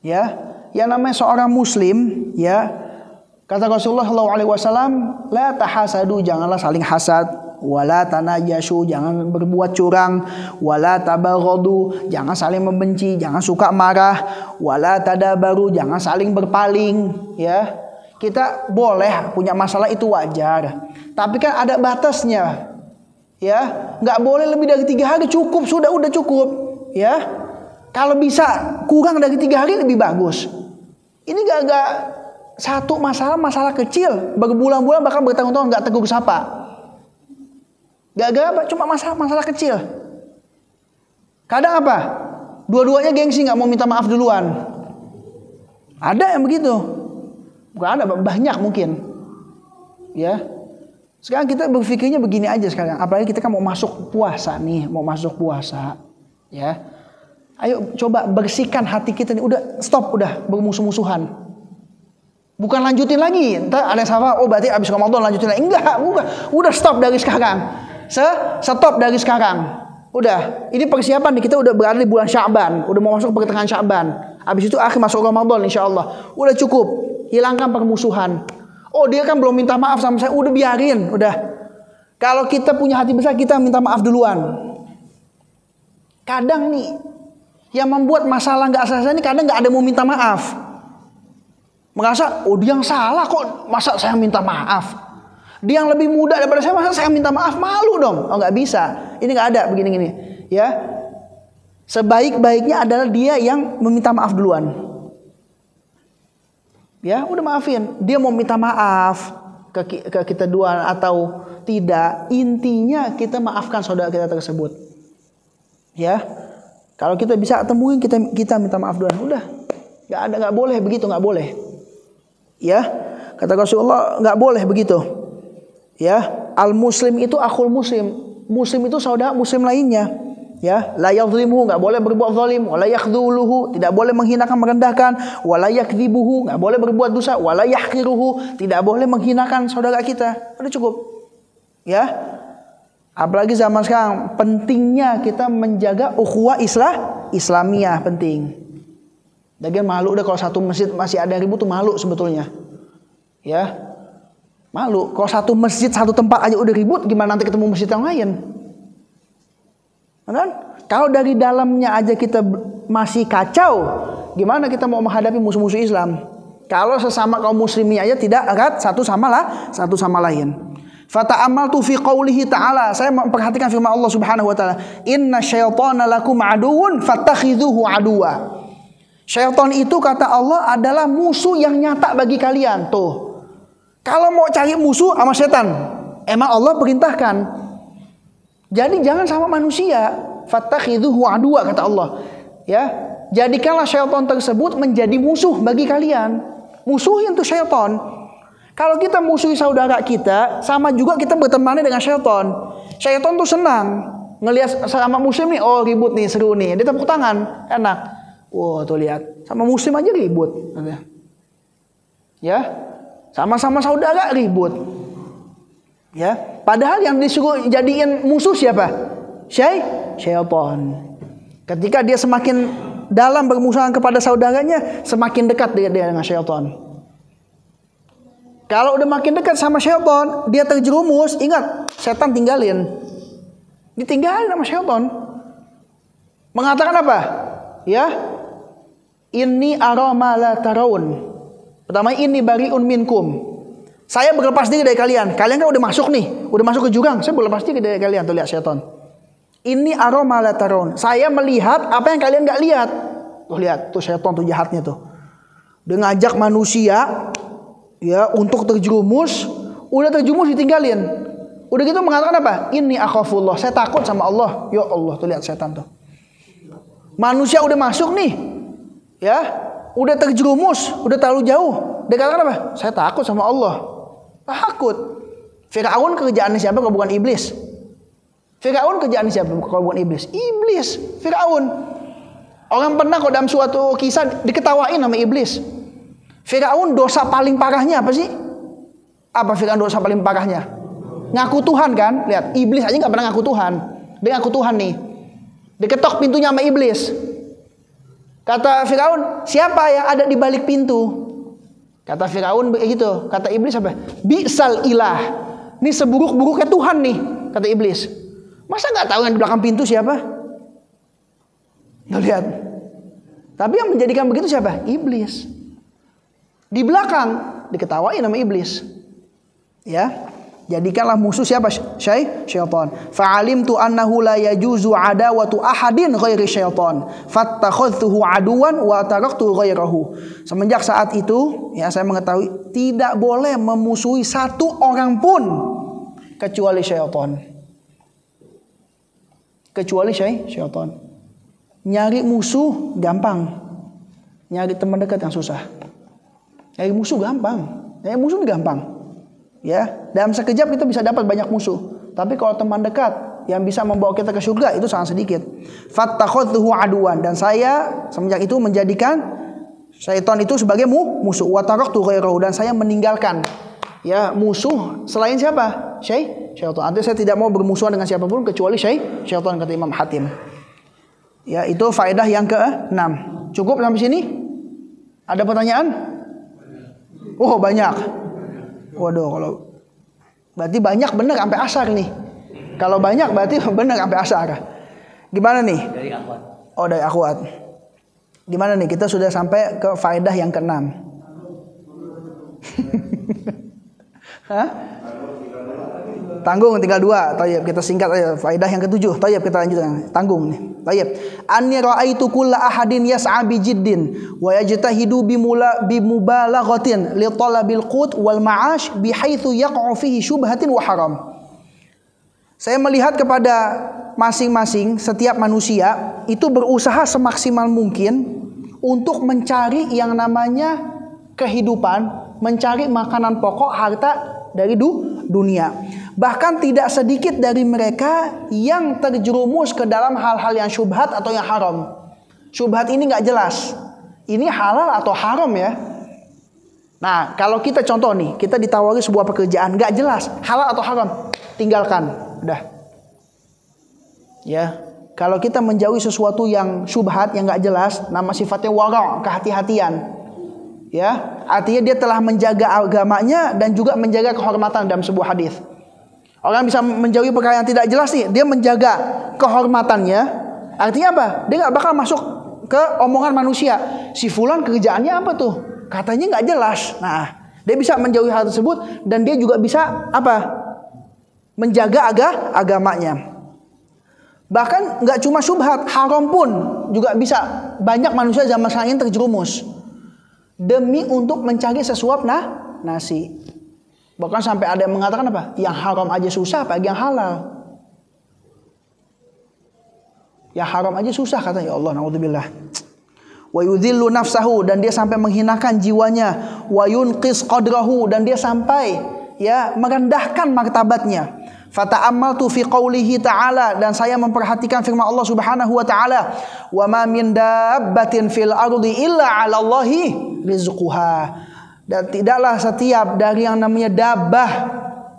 Ya, yang namanya seorang muslim, ya. Kata Rasulullah SAW, la tahasadu, janganlah saling hasad. Wala tanajashu, jangan berbuat curang. Wala tabaghadu, jangan saling membenci, jangan suka marah. Wala tadabaru, jangan saling berpaling. Ya, kita boleh punya masalah, itu wajar. Tapi kan ada batasnya. Ya, nggak boleh lebih dari 3 hari, cukup, udah cukup. Ya, kalau bisa kurang dari 3 hari lebih bagus. Ini gak satu masalah kecil berbulan-bulan bahkan bertahun-tahun nggak tegur sapa. Gak apa, cuma masalah kecil. Kadang apa? Dua-duanya gengsi, nggak mau minta maaf duluan. Ada yang begitu. Bukan ada, banyak mungkin. Ya. Sekarang kita berpikirnya begini aja sekarang. Apalagi kita kan mau masuk puasa nih, Ya. Ayo coba bersihkan hati kita nih. Udah stop, udah bermusuh-musuhan. Bukan lanjutin lagi. Entar ada yang salah, oh berarti abis Ramadan lanjutin lagi. Enggak, bukan. Udah stop dari sekarang. Stop dari sekarang. Udah, ini persiapan nih, kita udah berada di bulan Sya'ban, udah mau masuk pertengahan Sya'ban. Habis itu akhir masuk Ramadan insyaallah. Udah cukup, hilangkan permusuhan. Oh, dia kan belum minta maaf sama saya, udah biarin, udah. Kalau kita punya hati besar, kita minta maaf duluan. Kadang nih yang membuat masalah enggak selesai ini kadang enggak ada mau minta maaf. Merasa, oh dia yang salah kok, masa saya minta maaf? Dia yang lebih muda daripada saya, masa saya minta maaf, malu dong. Oh, nggak bisa. Ini nggak ada begini-gini. Ya, sebaik-baiknya adalah dia yang meminta maaf duluan. Ya, udah maafin. Dia mau minta maaf ke kita duluan atau tidak, intinya kita maafkan saudara kita tersebut. Ya, kalau kita bisa temuin, kita minta maaf duluan. Udah, nggak boleh begitu, nggak boleh. Ya, kata Rasulullah nggak boleh begitu. Ya, al muslim itu akhul muslim. Muslim itu saudara muslim lainnya. Ya, la yadhlimuhu, enggak boleh berbuat zalim, wala yakhdhuluhu, tidak boleh menghinakan merendahkan, wala yakdzibuhu, enggak boleh berbuat dosa, wala yahqiruhu, tidak boleh menghinakan saudara kita. Udah cukup. Ya. Apalagi zaman sekarang pentingnya kita menjaga ukhuwah Islamiyah, penting. Lagian malu udah kalau satu masjid masih ada yang ribut tuh malu sebetulnya. Ya. Malu. Kalau satu masjid, satu tempat aja udah ribut, gimana nanti ketemu masjid yang lain? Kan? Kalau dari dalamnya aja kita masih kacau, gimana kita mau menghadapi musuh-musuh Islam? Kalau sesama kaum muslimin aja tidak erat satu sama lain. Fata'amaltu fi qaulihi ta'ala, saya memperhatikan firman Allah Subhanahu wa taala, "Inna syaitana lakum aduwwun fattakhidhuhu aduwa." Syaitan itu kata Allah adalah musuh yang nyata bagi kalian. Tuh. Kalau mau cari musuh sama setan, emang Allah perintahkan. Jadi jangan sama manusia. Fattakhidhuhu aduwa kata Allah. Ya, jadikanlah syaitan tersebut menjadi musuh bagi kalian. Musuhin tuh syaitan. Kalau kita musuhi saudara kita, sama juga kita berteman dengan syaitan. Syaitan tuh senang ngelihat sama muslim nih, oh ribut nih, seru nih. Dia tepuk tangan, enak. Wow, tuh lihat, sama muslim aja ribut. Ya, sama-sama saudara ribut. Ya, padahal yang disuruh jadiin musuh siapa? Syaitan. Ketika dia semakin dalam bermusuhan kepada saudaranya, semakin dekat dia dengan syaitan. Kalau udah makin dekat sama syaitan, dia terjerumus, ingat, setan tinggalin. Ditinggalin sama syaitan. Mengatakan apa? Ya. Inni ara ma la tarawun. Pertama, inni bariun minkum. Saya berlepas diri dari kalian. Kalian kan udah masuk nih, udah masuk ke jurang. Saya berlepas diri dari kalian. Tuh lihat syaitan. Inni ara ma la tarawun. Saya melihat apa yang kalian enggak lihat. Tuh lihat, tuh syaitan tuh jahatnya tuh. Dia ngajak manusia ya untuk terjerumus, udah terjerumus ditinggalin. Udah gitu mengatakan apa? Inni akhafullah, saya takut sama Allah. Ya Allah, tuh lihat setan tuh. Manusia udah masuk nih. Ya, udah terjerumus, udah terlalu jauh. Dia katakan apa? Saya takut sama Allah. Takut. Firaun kerjaannya siapa kalau bukan iblis? Firaun kerjaannya siapa kalau bukan iblis? Iblis, Firaun. Orang pernah kok dalam suatu kisah diketawain sama iblis. Firaun dosa paling parahnya apa sih? Apa Firaun dosa paling parahnya? Ngaku Tuhan kan? Lihat, iblis aja nggak pernah ngaku Tuhan. Dia ngaku Tuhan nih. Diketok pintunya sama iblis. Kata Firaun, siapa yang ada di balik pintu? Kata Firaun begitu. Kata iblis apa? Bi'sal ilah. Ini seburuk-buruknya Tuhan nih, kata iblis. Masa nggak tahu yang di belakang pintu siapa? Tuh lihat. Tapi yang menjadikan begitu siapa? Iblis. Di belakang diketawain sama iblis. Ya. Jadikanlah musuh siapa? Syaitan. Fa'alimtu annahu la yajuzu adawatu ahadin ghairi syaitan. Fattakhadtuhu aduwan wa taraktu ghairahu. Semenjak saat itu, ya saya mengetahui tidak boleh memusuhi satu orang pun kecuali syaitan. Kecuali syaitan. Nyari musuh gampang. Nyari teman dekat yang susah. Nyari musuh gampang. Nyari musuh gampang. Ya, dalam sekejap kita bisa dapat banyak musuh. Tapi kalau teman dekat yang bisa membawa kita ke surga itu sangat sedikit. Fattakhadtuhu aduwan, dan saya semenjak itu menjadikan syaitan itu sebagai musuh. Wa taraktu ghairahu, dan saya meninggalkan ya musuh selain siapa? Syaitan. Artinya saya tidak mau bermusuhan dengan siapapun kecuali syaitan, kata Imam Hatim. Ya, itu faedah yang ke-6. Cukup sampai sini? Ada pertanyaan? Oh, banyak. Waduh, kalau berarti banyak bener sampai asar nih. Kalau banyak berarti bener sampai asar. Gimana nih? Dari akhwat. Oh, dari akhwat. Gimana nih? Kita sudah sampai ke faedah yang ke-6. Hah? Tanggung tinggal 2. Tayyib, kita singkat aja. Faedah yang ke-7. Tayyib, kita lanjutkan. Tanggung nih. Tayyib. Anni ra'aitu kulla ahadin yas'a bi jiddin wa yajtahidu bi mubalaghatin li talabil qut wal ma'ash bi haitsu yaqa'u fihi syubhatin wa haram. Saya melihat kepada masing-masing setiap manusia itu berusaha semaksimal mungkin untuk mencari yang namanya kehidupan, mencari makanan pokok, harta dari dunia. Bahkan tidak sedikit dari mereka yang terjerumus ke dalam hal-hal yang syubhat atau yang haram. Syubhat ini nggak jelas. Ini halal atau haram ya. Nah, kalau kita contoh nih, kita ditawari sebuah pekerjaan nggak jelas, halal atau haram, tinggalkan. Udah. Ya, kalau kita menjauhi sesuatu yang syubhat yang nggak jelas, nama sifatnya wara', kehati-hatian. Ya, artinya dia telah menjaga agamanya dan juga menjaga kehormatan dalam sebuah hadis. Orang bisa menjauhi perkara yang tidak jelas nih, dia menjaga kehormatannya. Artinya apa? Dia nggak bakal masuk ke omongan manusia. Si fulan kerjaannya apa tuh? Katanya nggak jelas. Nah, dia bisa menjauhi hal tersebut dan dia juga bisa apa? Menjaga agamanya. Bahkan nggak cuma syubhat, haram pun juga bisa. Banyak manusia zaman sekarang ini terjerumus demi untuk mencari sesuap nasi. Bahkan sampai ada yang mengatakan apa? Yang haram aja susah, apalagi yang halal. Yang haram aja susah katanya. Ya Allah, naudzubillah. Wa yudhillu nafsahu, dan dia sampai menghinakan jiwanya. Wa yunqis qadrahu, dan dia sampai ya merendahkan martabatnya. Fata'ammaltu fi qaulihi ta'ala, dan saya memperhatikan firman Allah Subhanahu wa taala, wa ma min dabbatin fil ardi illa 'ala Allahi rizquha. Dan tidaklah setiap dari yang namanya dabbah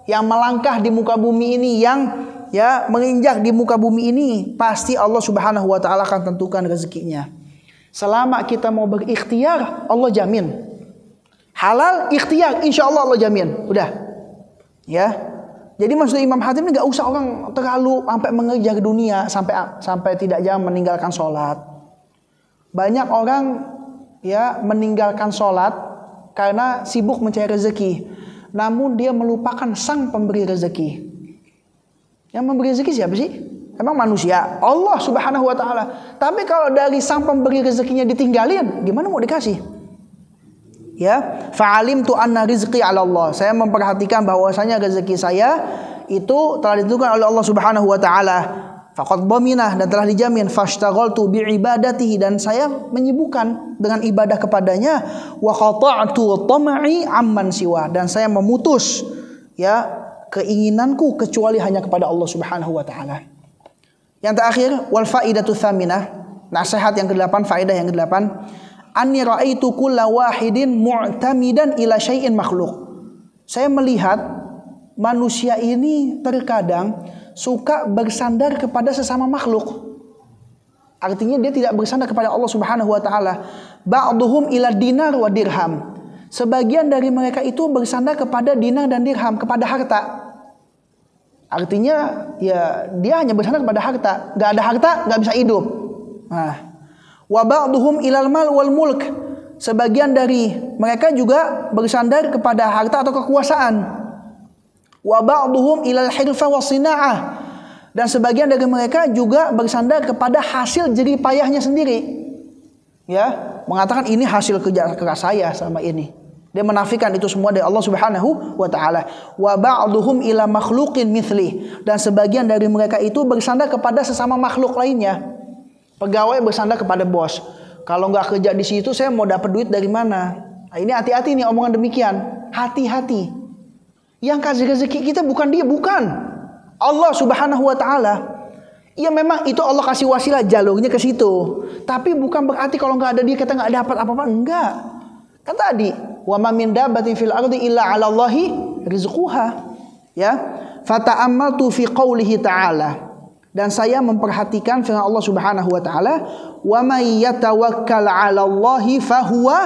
yang melangkah di muka bumi ini, yang ya menginjak di muka bumi ini, pasti Allah Subhanahu wa taala akan tentukan rezekinya. Selama kita mau berikhtiar, Allah jamin. Halal ikhtiar, insyaallah Allah jamin. Udah. Ya. Jadi maksud Imam Hatim ini nggak usah orang terlalu sampai mengejar dunia sampai tidak jarang meninggalkan sholat. Banyak orang ya meninggalkan sholat karena sibuk mencari rezeki, namun dia melupakan sang pemberi rezeki. Yang memberi rezeki siapa sih? Emang manusia? Allah Subhanahu wa taala. Tapi kalau dari sang pemberi rezekinya ditinggalin, gimana mau dikasih? Ya, fa'alimtu anna rizqi 'ala Allah. Saya memperhatikan bahwasanya rezeki saya itu telah ditentukan oleh Allah Subhanahu wa taala. Faqad dhaminah, dan telah dijamin. Fashtaghaltu bi'ibadatihi, dan saya menyibukkan dengan ibadah kepadanya. Wa qata'tu tam'i amman siwa, dan saya memutus ya keinginanku kecuali hanya kepada Allah Subhanahu wa taala. Yang terakhir, wal faidatu tsaminah, nasihat yang ke-8, faedah yang ke-8, anni ra'aitu kulla wahidin mu'tamidan ila syai'in makhluk. Saya melihat manusia ini terkadang suka bersandar kepada sesama makhluk. Artinya dia tidak bersandar kepada Allah Subhanahu wa taala. Ba'duhum ila dinar wa dirham. Sebagian dari mereka itu bersandar kepada dinar dan dirham, kepada harta. Artinya ya dia hanya bersandar kepada harta. Enggak ada harta enggak bisa hidup. Nah, wa ba'duhum ilal mal wal mulk. Sebagian dari mereka juga bersandar kepada harta atau kekuasaan. Wa ba'duhum ilal hirfa wasina'ah, dan sebagian dari mereka juga bersandar kepada hasil jerih payahnya sendiri. Ya, mengatakan ini hasil kerja keras saya selama ini. Dia menafikan itu semua dari Allah Subhanahu wa taala. Wa ba'duhum ila makhluqin mithli, dan sebagian dari mereka itu bersandar kepada sesama makhluk lainnya. Pegawai bersandar kepada bos. Kalau nggak kerja di situ, saya mau dapat duit dari mana? Nah, ini hati-hati nih omongan demikian. Hati-hati. Yang kasih rezeki kita bukan dia, bukan Allah Subhanahu wa taala. Ya memang itu Allah kasih wasilah, jalurnya ke situ. Tapi bukan berarti kalau nggak ada dia kita nggak dapat apa-apa, enggak. Kan tadi, wa ma min dabbatin fil ardi illa 'ala Allahi rizquha. Ya, fata'ammaltu fi qaulihi ta'ala. Dan saya memperhatikan firman Allah Subhanahu wa taala, wa may yatawakkal 'ala Allahi fahuwa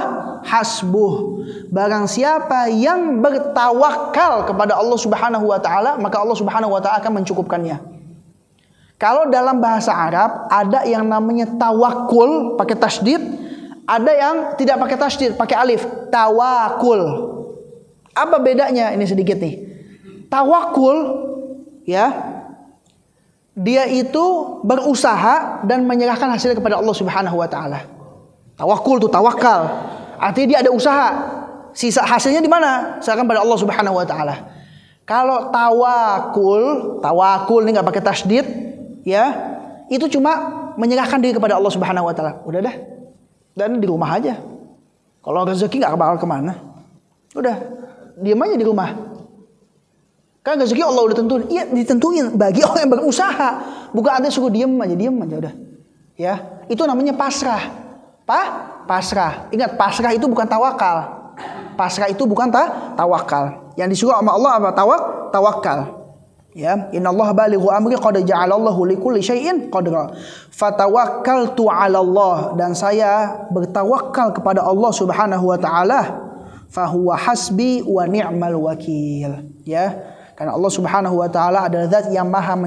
hasbuh. Barang siapa yang bertawakal kepada Allah Subhanahu wa taala, maka Allah Subhanahu wa taala akan mencukupkannya. Kalau dalam bahasa Arab ada yang namanya tawakul pakai tasydid, ada yang tidak pakai tasydid, pakai alif, tawakul. Apa bedanya? Ini sedikit nih. Tawakul ya, dia itu berusaha dan menyerahkan hasilnya kepada Allah Subhanahu wa taala. Tawakul itu tawakal. Artinya dia ada usaha. Sisa hasilnya di mana? Serahkan pada Allah Subhanahu wa taala. Kalau tawakul ini enggak pakai tasydid, ya. Itu cuma menyerahkan diri kepada Allah Subhanahu wa taala. Udah dah. Dan di rumah aja. Kalau rezeki enggak bakal kemana. Udah, diam aja di rumah. Kan rezeki Allah udah tentuin. Iya, ditentuin bagi orang yang berusaha. Bukan ada suruh diam aja udah. Ya, itu namanya pasrah. Pasrah. Ingat, pasrah itu bukan tawakal. Pasrah itu bukan tawakal. Yang disuruh sama Allah apa? Tawakal. Ya, innallaha balighu amri qad ja'alallahu likulli syai'in qadra. Fatawakkaltu 'ala Allah, dan saya bertawakal kepada Allah Subhanahu wa taala. Fahuwa hasbi wa ni'mal wakil. Ya, karena Allah Subhanahu wa taala adalah zat yang maha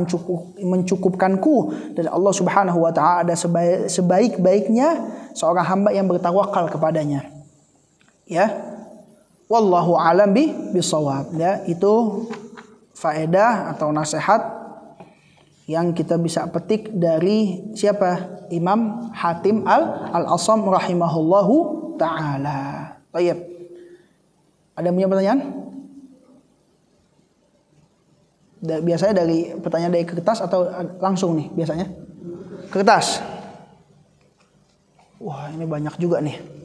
mencukupkanku, dan Allah Subhanahu wa taala ada sebaik-baiknya seorang hamba yang bertawakal kepadanya. Ya. Wallahu a'lam bisawab. Ya, itu faedah atau nasihat yang kita bisa petik dari siapa? Imam Hatim Al-Asam rahimahullahu ta'ala. Baik. Ada yang punya pertanyaan? Biasanya dari pertanyaan dari kertas atau langsung nih biasanya? Kertas. Wah, ini banyak juga nih.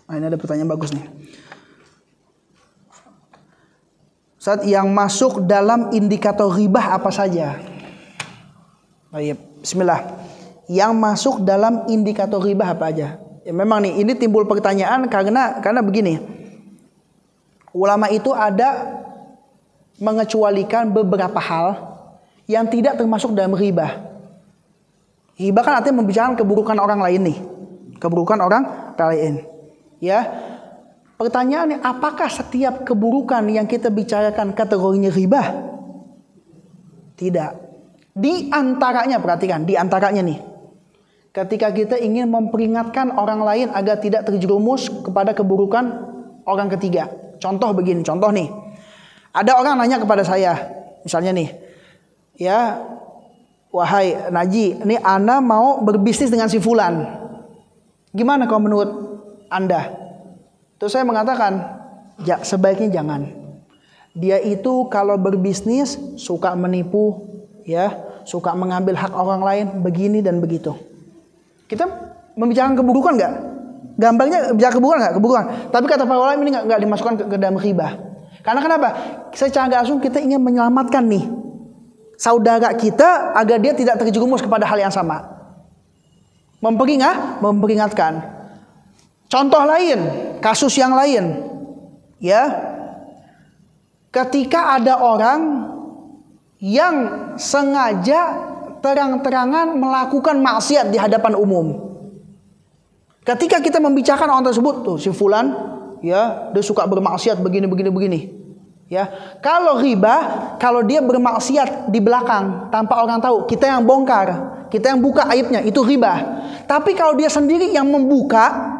Nah, ini ada pertanyaan bagus nih. Saat yang masuk dalam indikator ribah apa saja? Baik, bismillah. Yang masuk dalam indikator ribah apa aja? Ya, memang nih ini timbul pertanyaan karena begini. Ulama itu ada mengecualikan beberapa hal yang tidak termasuk dalam ribah. Ribah kan artinya membicarakan keburukan orang lain nih. Keburukan orang lain. Ya, pertanyaannya, apakah setiap keburukan yang kita bicarakan kategorinya ribah? Tidak. Di antaranya, perhatikan, di antaranya nih, ketika kita ingin memperingatkan orang lain agar tidak terjerumus kepada keburukan orang ketiga. Contoh begini, contoh nih, ada orang nanya kepada saya, misalnya nih, ya, wahai Naji, ini Ana mau berbisnis dengan si Fulan. Gimana kalau menurut Anda? Terus saya mengatakan, ya, sebaiknya jangan. Dia itu kalau berbisnis suka menipu, ya, suka mengambil hak orang lain, begini dan begitu. Kita membicarakan keburukan nggak? Gampangnya bicara keburukan nggak? Keburukan. Tapi kata para ulama ini nggak dimasukkan ke dalam ribah. Karena kenapa? Secara nggak langsung kita ingin menyelamatkan nih saudara kita agar dia tidak terjerumus kepada hal yang sama. Memperingatkan. Contoh lain, kasus yang lain, ya, ketika ada orang yang sengaja terang-terangan melakukan maksiat di hadapan umum. Ketika kita membicarakan orang tersebut, tuh si Fulan, ya, dia suka bermaksiat begini. Ya, kalau riba, kalau dia bermaksiat di belakang tanpa orang tahu, kita yang bongkar, kita yang buka aibnya, itu riba. Tapi kalau dia sendiri yang membuka,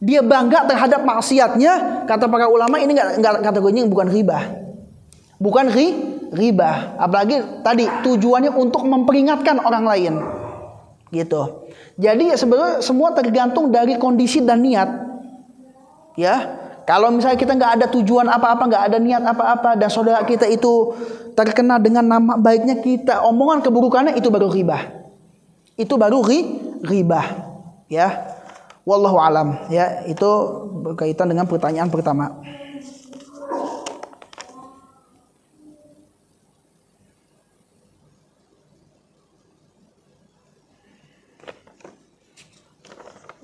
dia bangga terhadap maksiatnya, kata para ulama ini enggak kategorinya bukan riba. Bukan riba. Apalagi tadi tujuannya untuk memperingatkan orang lain. Gitu. Jadi sebenarnya semua tergantung dari kondisi dan niat. Ya. Kalau misalnya kita enggak ada tujuan apa-apa, enggak ada niat apa-apa, dan saudara kita itu terkena dengan nama baiknya kita, omongan keburukannya, itu baru riba. Itu baru riba. Ya. Wallahu alam, ya, itu berkaitan dengan pertanyaan pertama.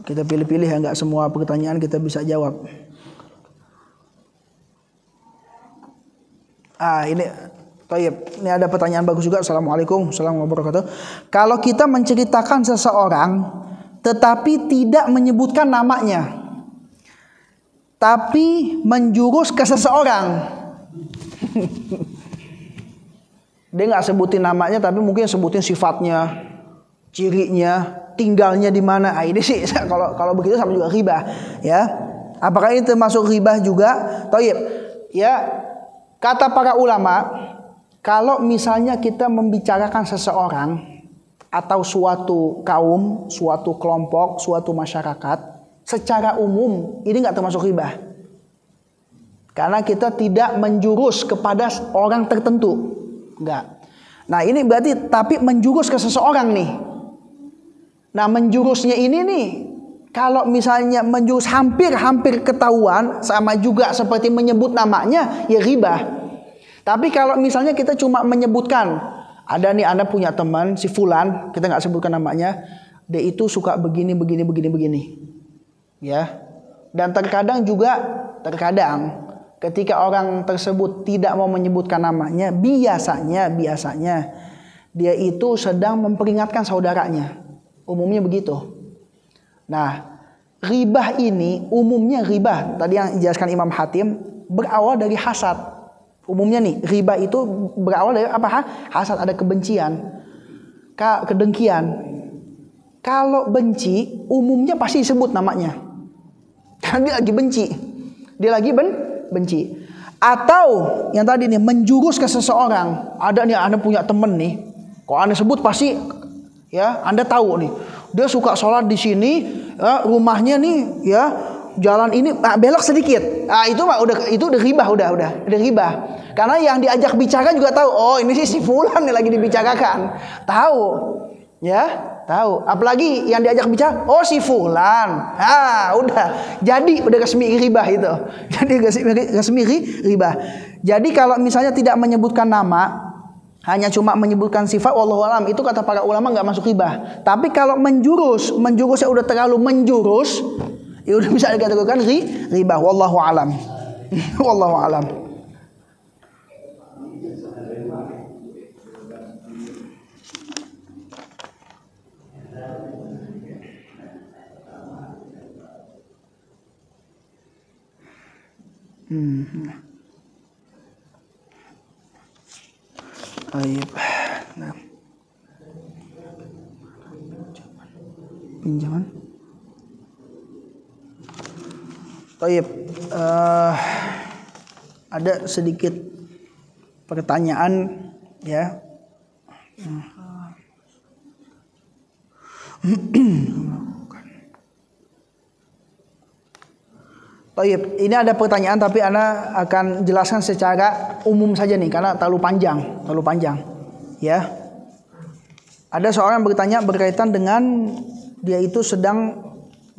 Kita pilih-pilih ya, nggak semua pertanyaan kita bisa jawab. Ini Tayyib, ini ada pertanyaan bagus juga. Assalamualaikum warahmatullahi wabarakatuh. Kalau kita menceritakan seseorang tetapi tidak menyebutkan namanya, tapi menjurus ke seseorang. Dia nggak sebutin namanya, tapi mungkin sebutin sifatnya, cirinya, tinggalnya di mana. Ini sih kalau begitu sama juga riba, ya. Apakah ini termasuk riba juga? Tayyib, ya. Kata para ulama, kalau misalnya kita membicarakan seseorang atau suatu kaum, suatu kelompok, suatu masyarakat secara umum, ini nggak termasuk riba. Karena kita tidak menjurus kepada orang tertentu, nggak. Nah ini berarti tapi menjurus ke seseorang nih. Nah menjurusnya ini nih, kalau misalnya menjurus hampir ketahuan, sama juga seperti menyebut namanya, ya riba. Tapi kalau misalnya kita cuma menyebutkan, ada nih Anda punya teman si Fulan, kita nggak sebutkan namanya, dia itu suka begini. Ya. Dan terkadang ketika orang tersebut tidak mau menyebutkan namanya, biasanya dia itu sedang memperingatkan saudaranya. Umumnya begitu. Nah, ribah ini umumnya tadi yang dijelaskan Imam Hatim berawal dari hasad. Umumnya nih, ribah itu berawal dari apa? Hasad, ada kebencian, kedengkian. Kalau benci, umumnya pasti disebut namanya. Karena dia lagi benci. Benci. Atau yang tadi nih, menjurus ke seseorang. Ada nih, Anda punya temen nih. Kalau Anda sebut pasti ya, Anda tahu nih. Dia suka sholat di sini, ya, rumahnya nih ya, jalan ini belok sedikit. Nah, itu udah ribah, udah ribah. Karena yang diajak bicara juga tahu, oh ini sih si fulan nih lagi dibicarakan. Tahu. Ya, tahu. Apalagi yang diajak bicara, oh si fulan. Udah. Jadi udah resmi ribah itu. Jadi resmi ribah. Jadi kalau misalnya tidak menyebutkan nama, hanya cuma menyebutkan sifat, wallahu alam, itu kata para ulama nggak masuk ribah. Tapi kalau menjurusnya udah terlalu menjurus, ya udah bisa dikatakan ribah. Wallahu alam. Wallahu alam. Baik. Nah. Pinjaman. Baik. Ada sedikit pertanyaan ya. Baik, ini ada pertanyaan tapi Ana akan jelaskan secara umum saja nih karena terlalu panjang. Ya. Ada seorang bertanya berkaitan dengan dia itu sedang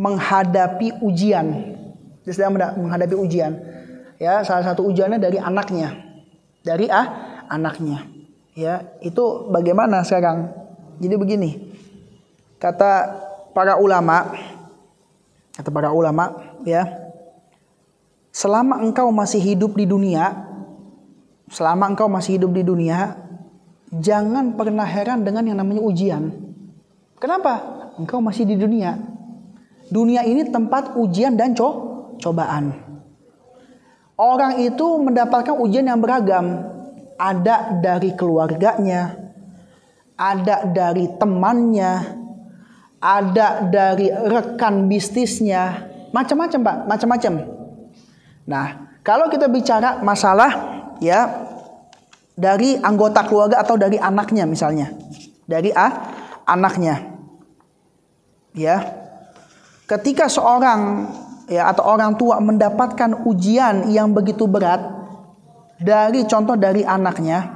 menghadapi ujian. Dia sedang menghadapi ujian. Ya, salah satu ujiannya dari anaknya. Anaknya. Ya, itu bagaimana sekarang? Jadi begini. Kata para ulama, ya. Selama engkau masih hidup di dunia, jangan pernah heran dengan yang namanya ujian. Kenapa? Engkau masih di dunia. Dunia ini tempat ujian dan cobaan. Orang itu mendapatkan ujian yang beragam. Ada dari keluarganya, ada dari temannya, ada dari rekan bisnisnya, macam-macam Pak, macam-macam. Nah, kalau kita bicara masalah ya dari anggota keluarga atau dari anaknya misalnya, dari anaknya, ya, ketika seorang ya atau orang tua mendapatkan ujian yang begitu berat dari anaknya,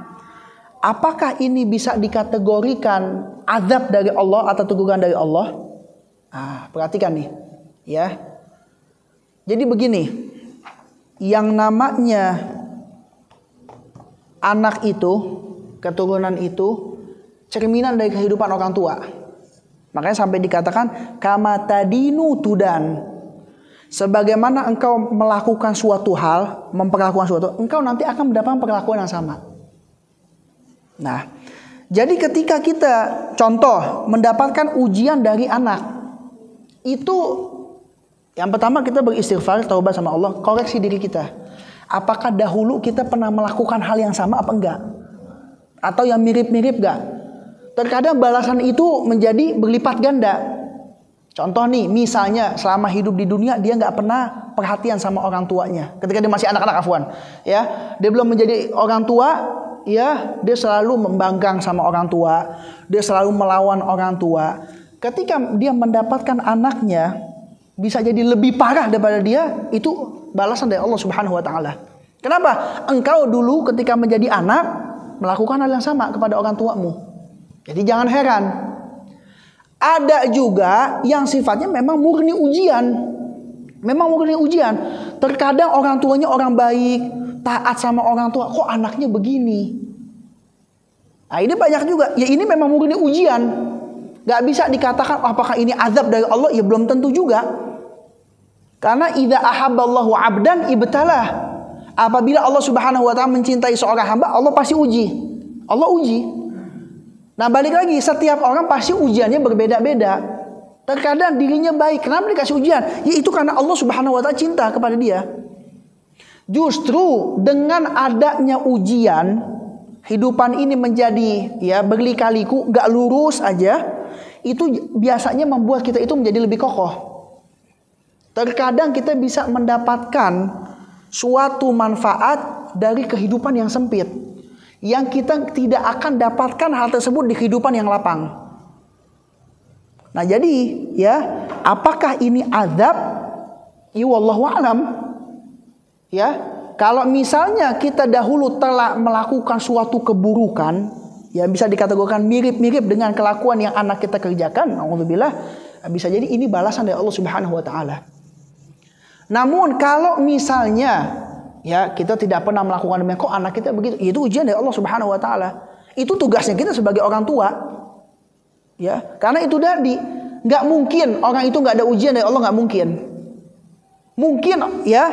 apakah ini bisa dikategorikan azab dari Allah atau teguran dari Allah? Perhatikan nih, ya. Jadi begini. Yang namanya anak itu, keturunan itu cerminan dari kehidupan orang tua. Makanya sampai dikatakan kama tadinu tudan. Sebagaimana engkau melakukan suatu hal, memperlakukan suatu, engkau nanti akan mendapatkan perlakuan yang sama. Nah, jadi ketika kita contoh mendapatkan ujian dari anak, itu yang pertama kita beristighfar, taubat sama Allah, koreksi diri kita. Apakah dahulu kita pernah melakukan hal yang sama apa enggak? Atau yang mirip-mirip enggak? Terkadang balasan itu menjadi berlipat ganda. Contoh nih, misalnya selama hidup di dunia dia enggak pernah perhatian sama orang tuanya. Ketika dia masih anak-anak ya, dia belum menjadi orang tua, ya, dia selalu membangkang sama orang tua, dia selalu melawan orang tua. Ketika dia mendapatkan anaknya bisa jadi lebih parah daripada dia, itu balasan dari Allah Subhanahu wa taala. Kenapa? Engkau dulu ketika menjadi anak melakukan hal yang sama kepada orang tuamu. Jadi jangan heran. Ada juga yang sifatnya memang murni ujian. Terkadang orang tuanya orang baik, taat sama orang tua, kok anaknya begini. Nah, ini banyak juga. Ya ini memang murni ujian. Gak bisa dikatakan apakah ini azab dari Allah, ya belum tentu juga. Karena idza ahabballahu 'abdan ibtalah. Apabila Allah Subhanahu wa taala mencintai seorang hamba, Allah pasti uji. Allah uji. Nah, balik lagi, setiap orang pasti ujiannya berbeda-beda. Terkadang dirinya baik, kenapa dikasih ujian? Ya itu karena Allah Subhanahu wa taala cinta kepada dia. Justru dengan adanya ujian, hidupan ini menjadi ya berlika-liku, gak lurus aja, itu biasanya membuat kita itu menjadi lebih kokoh. Terkadang kita bisa mendapatkan suatu manfaat dari kehidupan yang sempit, yang kita tidak akan dapatkan hal tersebut di kehidupan yang lapang. Nah, jadi ya, apakah ini azab? Ya wallahu alam. Ya, kalau misalnya kita dahulu telah melakukan suatu keburukan, ya bisa dikategorikan mirip-mirip dengan kelakuan yang anak kita kerjakan, alhamdulillah, bisa jadi ini balasan dari Allah Subhanahu wa taala. Namun kalau misalnya ya kita tidak pernah melakukan demikian, kok anak kita begitu, itu ujian dari Allah Subhanahu wa taala. Itu tugasnya kita sebagai orang tua. Ya, karena itu tadi nggak mungkin orang itu nggak ada ujian dari Allah, nggak mungkin. Mungkin ya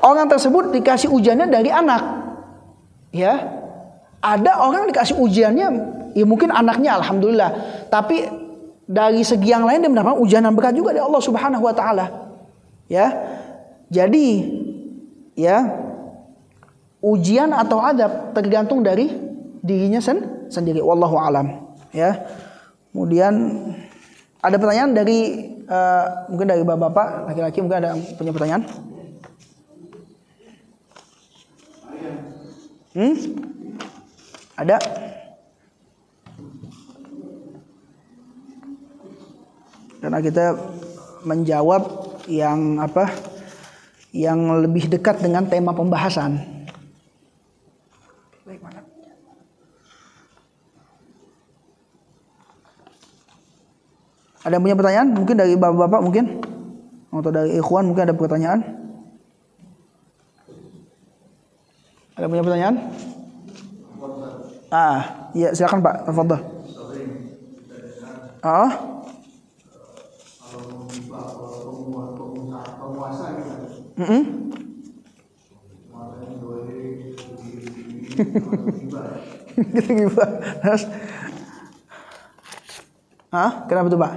orang tersebut dikasih ujiannya dari anak. Ya, ada orang dikasih ujiannya, ya mungkin anaknya alhamdulillah, tapi dari segi yang lain dia mendapatkan ujian yang berat juga dari Allah Subhanahu wa taala. Ya. Jadi ya ujian atau adab tergantung dari dirinya sendiri. Wallahu alam. Ya. Kemudian ada pertanyaan dari mungkin dari bapak-bapak laki-laki, mungkin ada punya pertanyaan. Ada? Karena kita menjawab yang apa? Yang lebih dekat dengan tema pembahasan. Baik, mana? Ada yang punya pertanyaan? Mungkin dari bapak-bapak mungkin, atau dari ikhwan mungkin ada pertanyaan. Ada yang punya pertanyaan? Ya silakan Pak, tafadhol. Gitu gimana? Terus, kenapa tuh Pak?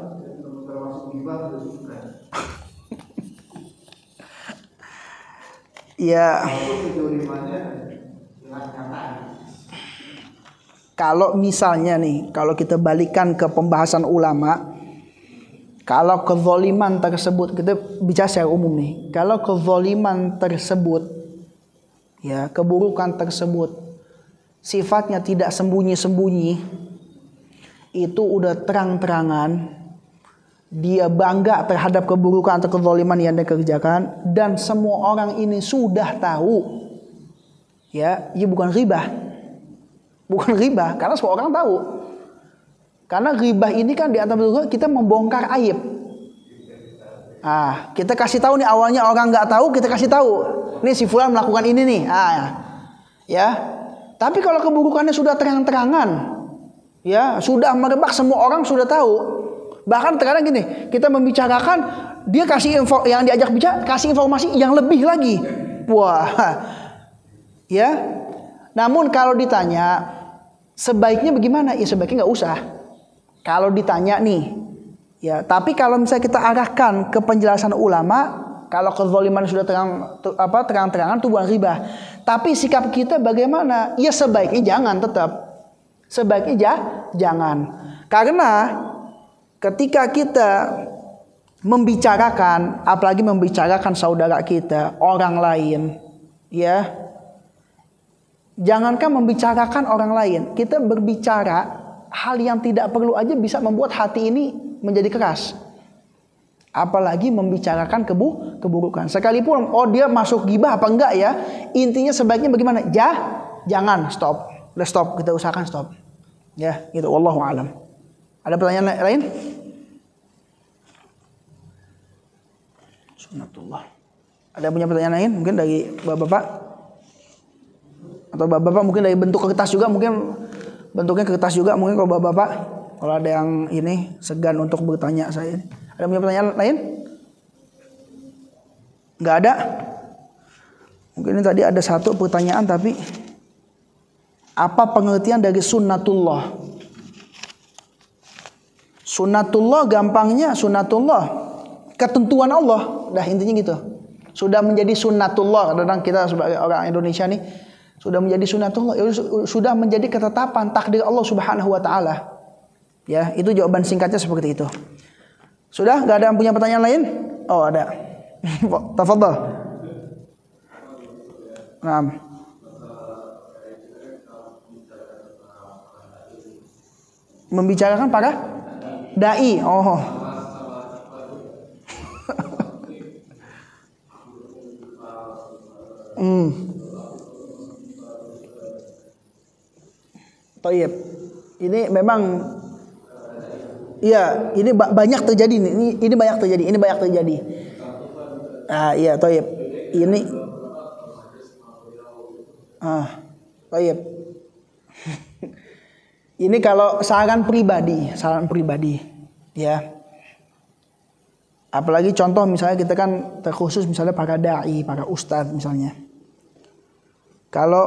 Ya, kalau misalnya nih, kalau kita balikan ke pembahasan ulama, kalau kezaliman tersebut, kita bicara secara umum nih, kalau kezaliman tersebut, ya keburukan tersebut sifatnya tidak sembunyi-sembunyi, itu udah terang-terangan, dia bangga terhadap keburukan atau kezaliman yang dia kerjakan, dan semua orang ini sudah tahu, ya bukan ghibah, karena semua orang tahu. Karena ghibah ini kan di antara kita membongkar aib. Kita kasih tahu nih, awalnya orang nggak tahu, kita kasih tahu, nih si fulan melakukan ini nih, ya. Tapi kalau keburukannya sudah terang-terangan, ya sudah merebak, semua orang sudah tahu. Bahkan terkadang gini, kita membicarakan, dia kasih info, yang diajak bicara kasih informasi yang lebih lagi. Wah, ya. Namun kalau ditanya sebaiknya bagaimana? Ya sebaiknya nggak usah. Kalau ditanya nih, ya. Tapi kalau misalnya kita arahkan ke penjelasan ulama, kalau kezaliman sudah terang-terangan itu bukan ghibah. Tapi sikap kita bagaimana? Ya sebaiknya jangan, tetap. Sebaiknya jangan. Karena ketika kita membicarakan, apalagi membicarakan saudara kita, orang lain, ya. Jangankan membicarakan orang lain, kita berbicara hal yang tidak perlu aja bisa membuat hati ini menjadi keras. Apalagi membicarakan keburukan. Sekalipun dia masuk ghibah apa enggak ya, intinya sebaiknya bagaimana? Jangan, stop. Let's stop, kita usahakan stop. Ya, gitu. Wallahu a'lam. Ada pertanyaan lain? Sunnatullah. Ada punya pertanyaan lain? Mungkin dari bapak-bapak? Atau bapak-bapak mungkin dari bentuk kertas juga, mungkin bentuknya kertas juga, mungkin kalau bapak-bapak, kalau ada yang ini segan untuk bertanya saya. Ada punya pertanyaan lain? Nggak ada? Mungkin tadi ada satu pertanyaan, tapi apa pengertian dari sunnatullah? Sunnatullah gampangnya sunnatullah ketentuan Allah. Dah intinya gitu. Sudah menjadi sunnatullah. Kadang kita sebagai orang Indonesia nih sudah menjadi sunnatullah, sudah menjadi ketetapan takdir Allah Subhanahu wa taala. Ya, itu jawaban singkatnya seperti itu. Sudah? Enggak ada yang punya pertanyaan lain? Oh, ada. Tafadhal. Naam. Membicarakan para dai. Oh. Tayyib. Ini memang iya, ini banyak terjadi nih. Ini banyak terjadi. Iya, tayyib. Ini tayyib. Ini kalau saran pribadi, ya. Apalagi contoh misalnya kita kan terkhusus misalnya para dai, para ustadz misalnya. Kalau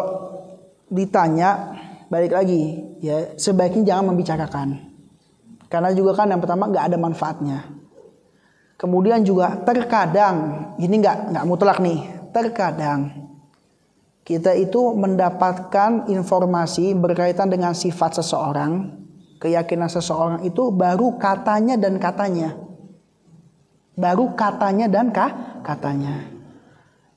ditanya balik lagi, ya sebaiknya jangan membicarakan. Karena juga kan yang pertama nggak ada manfaatnya. Kemudian juga terkadang ini nggak mutlak nih. Terkadang kita itu mendapatkan informasi berkaitan dengan sifat seseorang, keyakinan seseorang itu baru katanya dan katanya.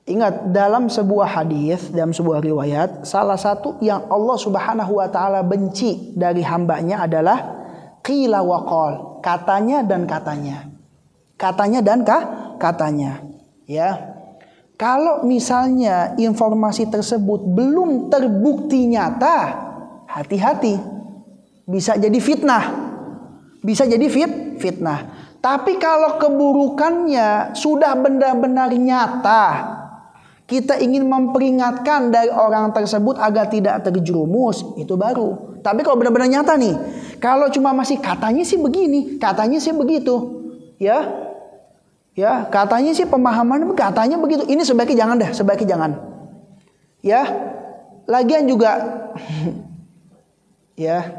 Ingat, dalam sebuah hadis, dalam sebuah riwayat, salah satu yang Allah Subhanahu wa taala benci dari hambanya adalah qila wa qal, katanya dan katanya. Ya. Kalau misalnya informasi tersebut belum terbukti nyata, hati-hati. Bisa jadi fitnah. Tapi kalau keburukannya sudah benar-benar nyata, kita ingin memperingatkan dari orang tersebut agar tidak terjerumus, itu baru. Tapi kalau benar-benar nyata nih, kalau cuma masih katanya sih begini, katanya sih begitu, ya, katanya sih pemahaman, katanya begitu. Ini sebaiknya jangan. Ya, lagian juga, ya,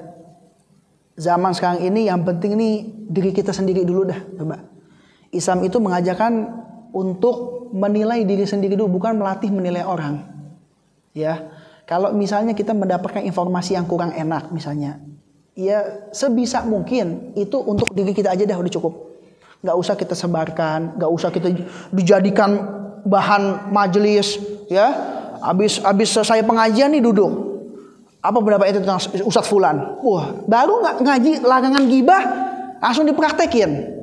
zaman sekarang ini yang penting nih diri kita sendiri dulu dah, coba. Islam itu mengajarkan untuk menilai diri sendiri dulu, bukan melatih menilai orang. Ya, kalau misalnya kita mendapatkan informasi yang kurang enak misalnya, ya sebisa mungkin itu untuk diri kita aja dah, udah cukup. Nggak usah kita sebarkan, nggak usah kita dijadikan bahan majelis, ya. Habis selesai pengajian nih duduk. Apa pendapat itu tentang Ustadz Fulan? Wah, baru nggak ngaji larangan gibah, langsung dipraktekin.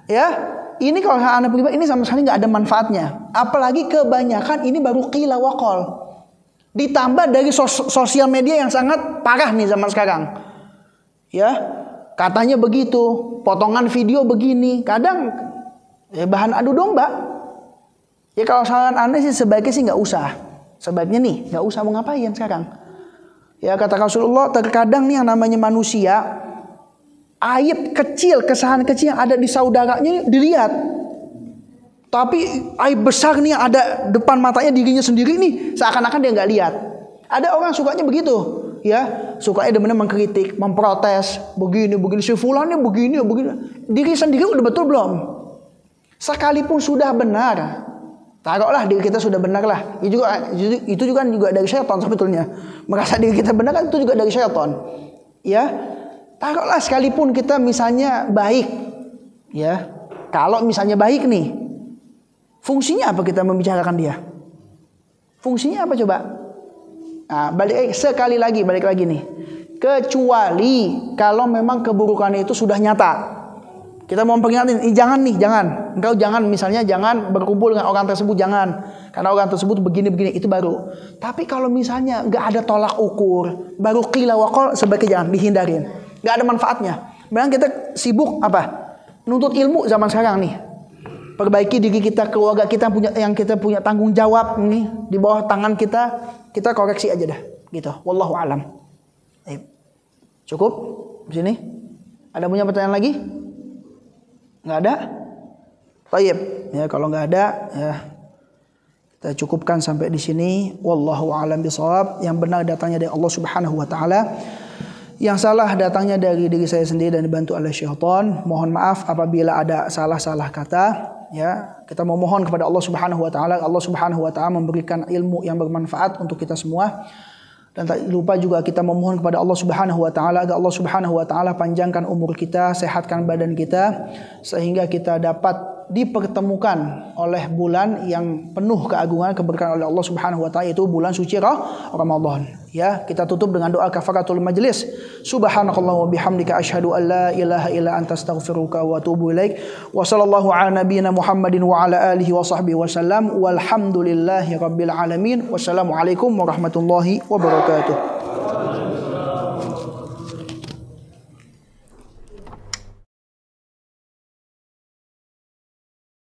Ya. Ini kalau anak pribadi ini sama sekali nggak ada manfaatnya. Apalagi kebanyakan ini baru qila wa qal. Ditambah dari sosial media yang sangat parah nih zaman sekarang. Ya, katanya begitu, potongan video begini, kadang ya bahan adu domba. Ya kalau saran Anda sih sebaiknya sih nggak usah. Sebaiknya nih nggak usah, mau ngapain sekarang? Ya kata Rasulullah, terkadang nih yang namanya manusia, aib kecil, kesalahan kecil yang ada di saudaranya dilihat. Tapi aib besar nih yang ada depan matanya dirinya sendiri nih, seakan-akan dia nggak lihat. Ada orang sukanya begitu, ya, sukanya benar-benar mengkritik, memprotes, begini, si fulannya begini. Diri sendiri udah betul belum? Sekalipun sudah benar, taruhlah diri kita sudah benar lah. Itu juga dari syaitan sebetulnya. Merasa diri kita benar kan itu juga dari syaitan. Ya. Taruhlah sekalipun kita misalnya baik, ya. Kalau misalnya baik nih, fungsinya apa kita membicarakan dia? Fungsinya apa coba? Nah, sekali lagi balik lagi nih. Kecuali kalau memang keburukannya itu sudah nyata. Kita mau peringatin, jangan. Engkau jangan, misalnya jangan berkumpul dengan orang tersebut, jangan. Karena orang tersebut begini, itu baru. Tapi kalau misalnya nggak ada tolak ukur, baru qila wa qal, sebaiknya jangan, dihindarin. Nggak ada manfaatnya. Memang kita sibuk apa? Nuntut ilmu zaman sekarang nih. Perbaiki diri kita, keluarga kita yang kita punya tanggung jawab nih di bawah tangan kita koreksi aja dah. Gitu. Wallahu alam. Cukup di sini? Ada punya pertanyaan lagi? Nggak ada? Tayyib. Ya, kalau nggak ada ya kita cukupkan sampai di sini. Wallahu a'lam bishawab. Yang benar datangnya dari Allah Subhanahu wa taala. Yang salah datangnya dari diri saya sendiri dan dibantu oleh syaitan. Mohon maaf apabila ada salah-salah kata. Ya, kita memohon kepada Allah Subhanahu wa taala. Allah Subhanahu wa taala memberikan ilmu yang bermanfaat untuk kita semua. Dan tak lupa juga kita memohon kepada Allah Subhanahu wa taala agar Allah Subhanahu wa taala panjangkan umur kita, sehatkan badan kita sehingga kita dapat dipertemukan oleh bulan yang penuh keagungan keberkahan oleh Allah Subhanahu wa taala, itu bulan suci Ramadan. Ya, kita tutup dengan doa kafaratul majlis. Subhanakallah wa bihamdika asyhadu an la ilaha illa anta astaghfiruka wa atubu ilaik. Wa sallallahu ala nabiyyina Muhammadin wa ala alihi wa sahbihi wasallam. Walhamdulillahi rabbil alamin. Wassalamualaikum warahmatullahi wabarakatuh.